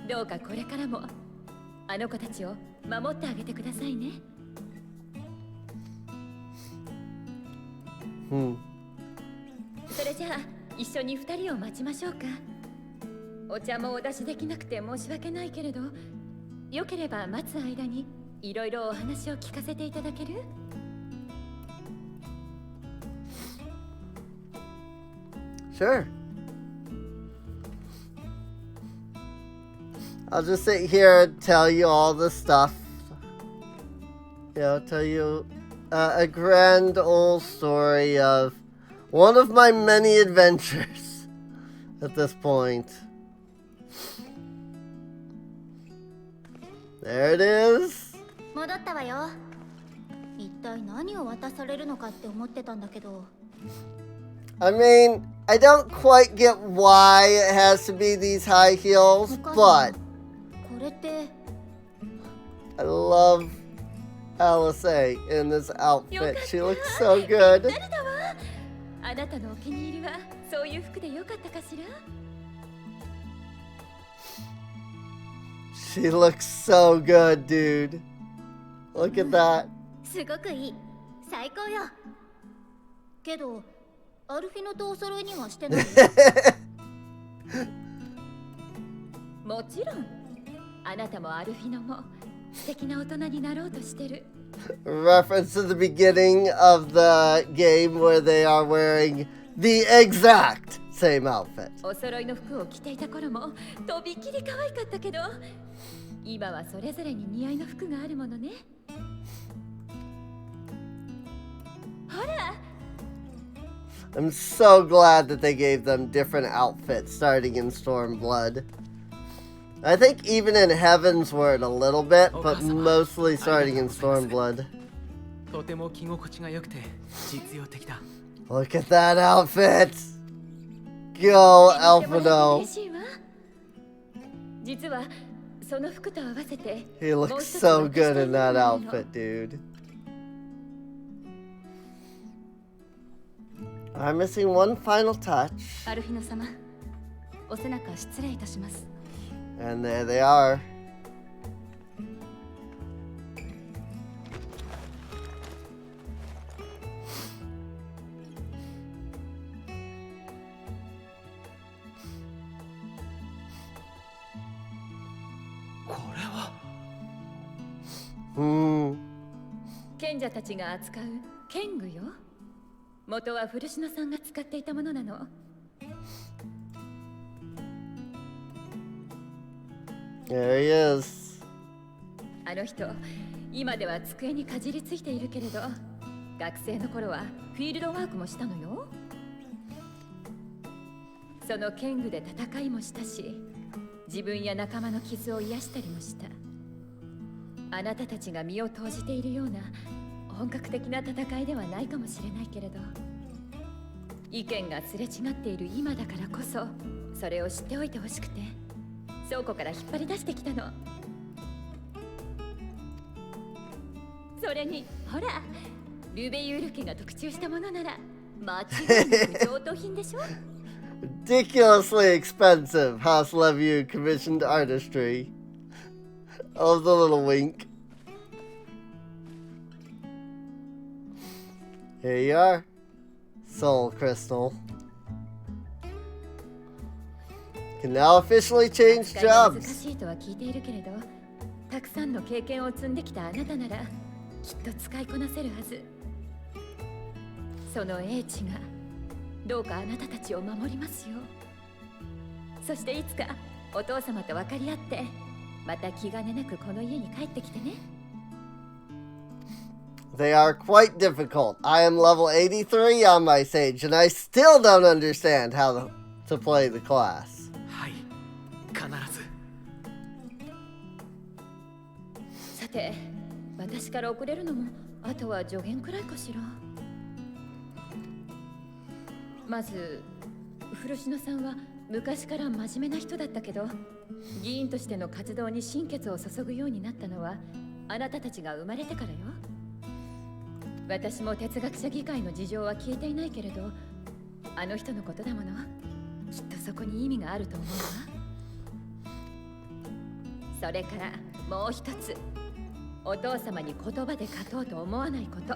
どうかこれからもあの子たちを守ってあげてくださいね。それじゃあ一緒に2人を待ちましょうか。お茶もお出しできなくて申し訳ないけれど、よければ待つ間にいろいろお話を聞かせていただける？ Sure. I'll just sit here and tell you all the stuff. You know, tell you a grand old story of one of my many adventures at this point. There it is. 戻ったわよ。一体何を渡されるのかって思ってたんだけど。I mean, I don't quite get why it has to be these high heels, but これって I love Alice A in this outfit. She looks so good. 誰だわ。あなたのお気に入りはそういう服でよかったかしら？ She looks so good, dude. Look at that. すごくいい。最高よ。けど、アルフィノとお揃いにはしてない。もちろん。あなたもアルフィノも素敵な大人になろうとしてる。Reference to the beginning of the game where they are wearing the exact same outfit. お揃いの服を着ていた頃もとびきり可愛かったけど、今はそれぞれに似合いの服があるものね。ほら。I'm so glad that they gave them different outfits starting in Stormblood. I think even in Heaven's Word a little bit, but mostly starting in Stormblood. Look at that outfit! Go, Alphino! He looks so good in that outfit, dude. I'm missing one final touch. And there they are. Hmm. 賢者たちが扱う剣具よ。元は古篠さんが使っていたものなの。There he is. あの人、今では机にかじりついているけれど、学生の頃はフィールドワークもしたのよ。その剣具で戦いもしたし、自分や仲間の傷を癒したりもした。あなたたちが身を投じているような本格的な戦いではないかもしれないけれど、意見がすれ違っている今だからこそ、それを知っておいてほしくて。倉庫から引っ張り出してきたの。それにほら、ルベユール家が特注したものなら間違いなく上等品でしょ。Ridiculously expensive House Levieux commissioned artistry. Oh, the little wink. Here you are. Soul Crystal. Can now officially change 難 jobs. しいとは聞いているけれど、たくさんの経験を積んできたあなたならきっと使いこなせるはず。その英知がどうかあなたたちを守りますよ。そしていつかお父様と分かり合って、また気兼ねなくこの家に帰ってきてね。They are quite difficult. I am level 83 on my sage, and I still don't understand how to play the class. さて、私から遅れるのもあとは助言くらいかしら。まず古篠さんは昔から真面目な人だったけど、議員としての活動に心血を注ぐようになったのはあなたたちが生まれてからよ。私も哲学者議会の事情は聞いていないけれど、あの人のことだもの。きっとそこに意味があると思うわ。それからもう一つ、お父様に言葉で勝とうと思わないこと。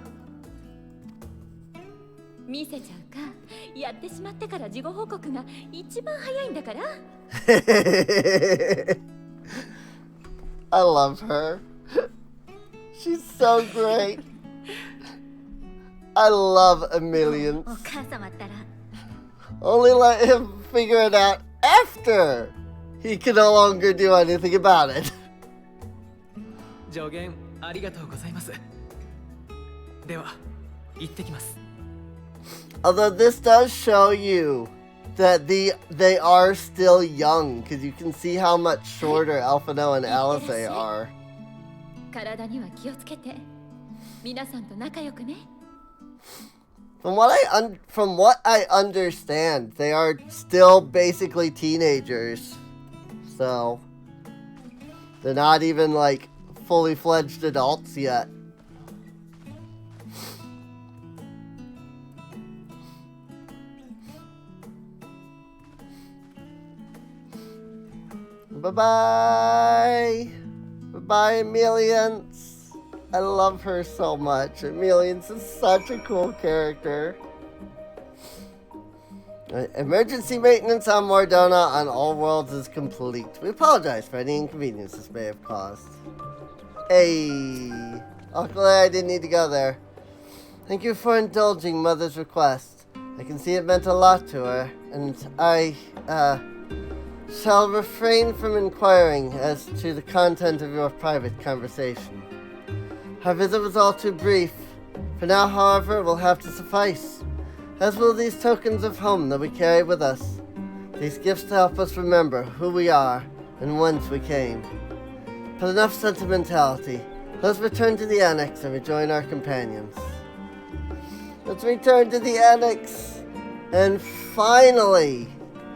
見せちゃうか。やってしまってから事後報告が一番早いんだから。I love her. She's so great. I love Emilian. Only let him figure it out after he can no longer do anything about it. 助言ありがとうございます。では、行ってきます。Although this does show you that they are still young, because you can see how much shorter Alphino and Alice are. 体には気をつけて。皆さんと仲良くね。From what I understand, they are still basically teenagers. So they're not even like fully fledged adults yet. Bye-bye. Bye-bye, Emilians. I love her so much. Emilians is such a cool character. Emergency maintenance on Mordona on all worlds is complete. We apologize for any inconvenience this may have caused. Hey. Luckily, I didn't need to go there. Thank you for indulging Mother's request. I can see it meant a lot to her, and I, shall refrain from inquiring as to the content of your private conversation. Our visit was all too brief. For now, however, it will have to suffice, as will these tokens of home that we carry with us. These gifts to help us remember who we are and whence we came. But enough sentimentality. Let's return to the annex and rejoin our companions. Let's return to the annex, and finally,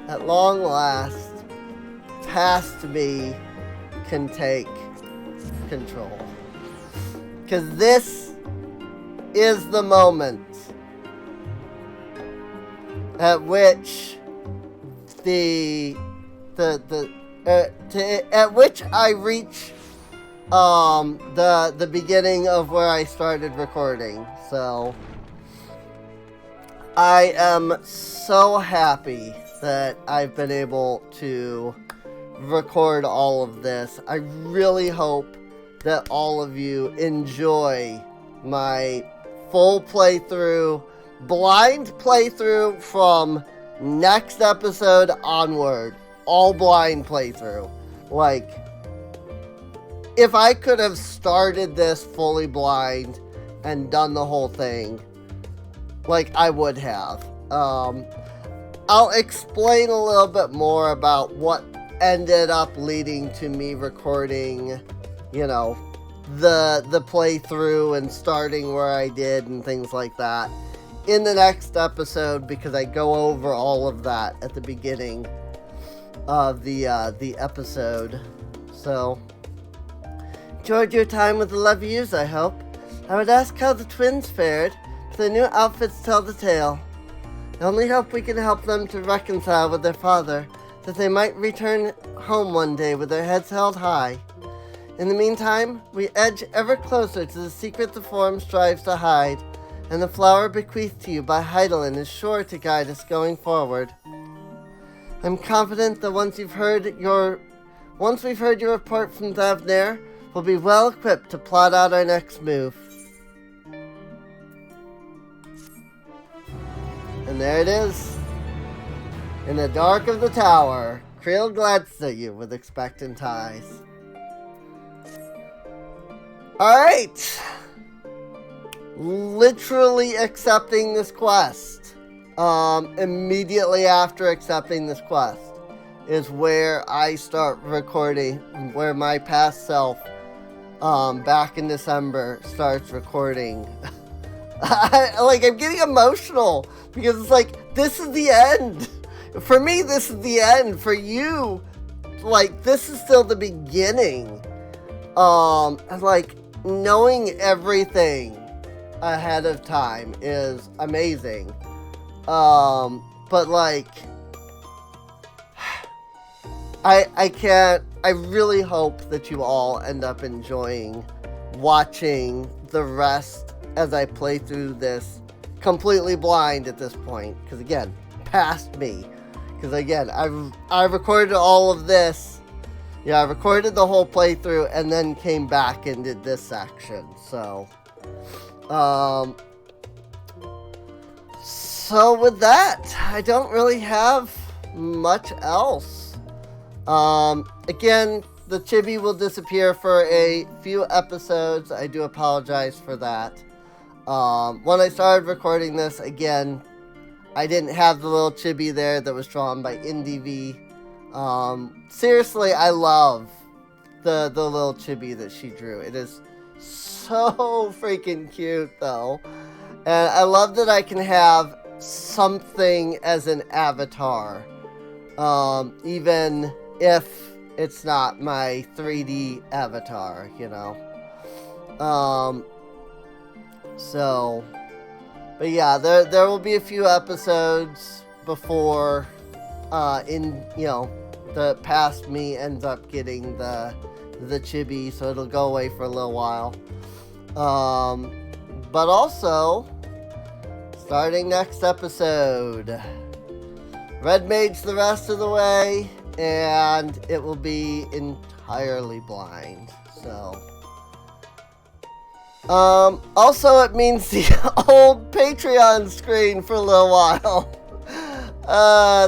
at long last, past me can take control. Because this is the moment at which at which I reach the beginning of where I started recording. So I am so happy that I've been able to record all of this. I really hope that all of you enjoy my full playthrough, blind playthrough from next episode onward. All blind playthrough. Like, if I could have started this fully blind and done the whole thing, like, I would have. I'll explain a little bit more about what ended up leading to me recording, you know, the playthrough and starting where I did and things like that in the next episode, because I go over all of that at the beginning of the episode. So, enjoyed your time with the Levius, I hope. I would ask how the twins fared, but their new outfits tell the tale. I only hope we can help them to reconcile with their father, that they might return home one day with their heads held high. In the meantime, we edge ever closer to the secret the Forum strives to hide, and the flower bequeathed to you by Heidelin is sure to guide us going forward. I'm confident that once we've heard your report from Thavnair, we'll be well equipped to plot out our next move. And there it is. In the dark of the tower, Creel glanced at you with expectant eyes. Alright. Literally accepting this quest. Immediately after accepting this quest is where I start recording, where my past self, back in December, starts recording. I'm getting emotional because it's like, this is the end. For me, this is the end. For you, like, this is still the beginning. And like, knowing everything ahead of time is amazing. But like, I I really hope that you all end up enjoying watching the rest as I play through this completely blind at this point. Because again, past me. Because again, I've recorded all of this. Yeah, I recorded the whole playthrough and then came back and did this section. So with that, I don't really have much else. Again, the chibi will disappear for a few episodes. I do apologize for that. When I started recording this, again, I didn't have the little chibi there that was drawn by IndieV. Seriously, I love the little chibi that she drew. It is so freaking cute, though. And I love that I can have something as an avatar. Even if it's not my 3D avatar, you know. But yeah, there will be a few episodes before, the past me ends up getting the chibi, so it'll go away for a little while. But also, starting next episode, Red Mage the rest of the way, and it will be entirely blind, so. Also, it means the old Patreon screen for a little while.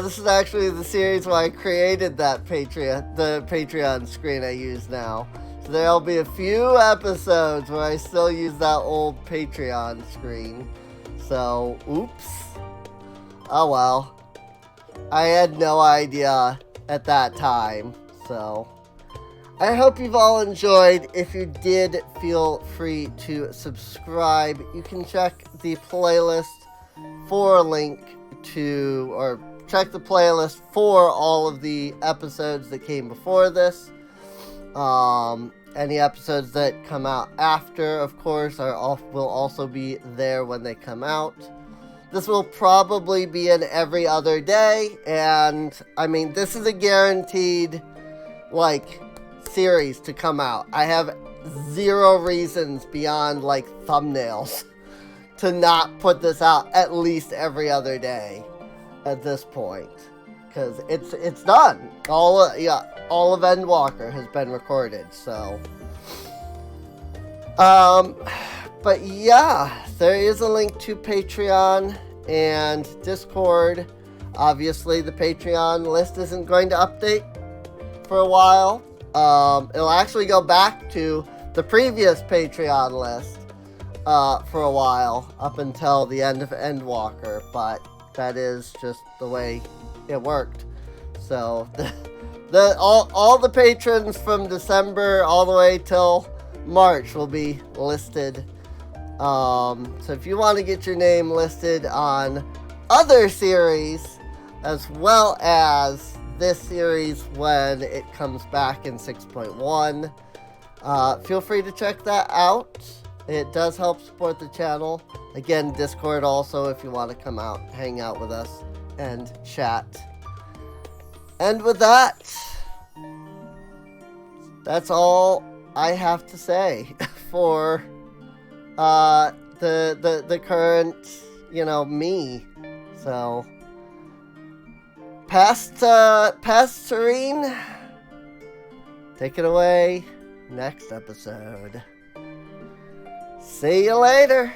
This is actually the series where I created the Patreon screen I use now. So there'll be a few episodes where I still use that old Patreon screen. So, oops. Oh well. I had no idea at that time, so. I hope you've all enjoyed. If you did, feel free to subscribe. You can check the playlist for a link to, or check the playlist for all of the episodes that came before this. Any episodes that come out after, of course, will also be there when they come out. This will probably be an every other day, and I mean, this is a guaranteed, series to come out. I have zero reasons beyond thumbnails to not put this out at least every other day at this point, because it's done. All of Endwalker has been recorded, so but yeah, there is a link to Patreon and Discord. Obviously the Patreon list isn't going to update for a while. It'll actually go back to the previous Patreon list for a while, up until the end of Endwalker, but that is just the way it worked. So all the patrons from December all the way till March will be listed. So if you want to get your name listed on other series as well as this series when it comes back in 6.1. Feel free to check that out. It does help support the channel. Again, Discord also if you want to come out, hang out with us, and chat. And with that, that's all I have to say for the current, me. So past Serene, take it away next episode. See you later.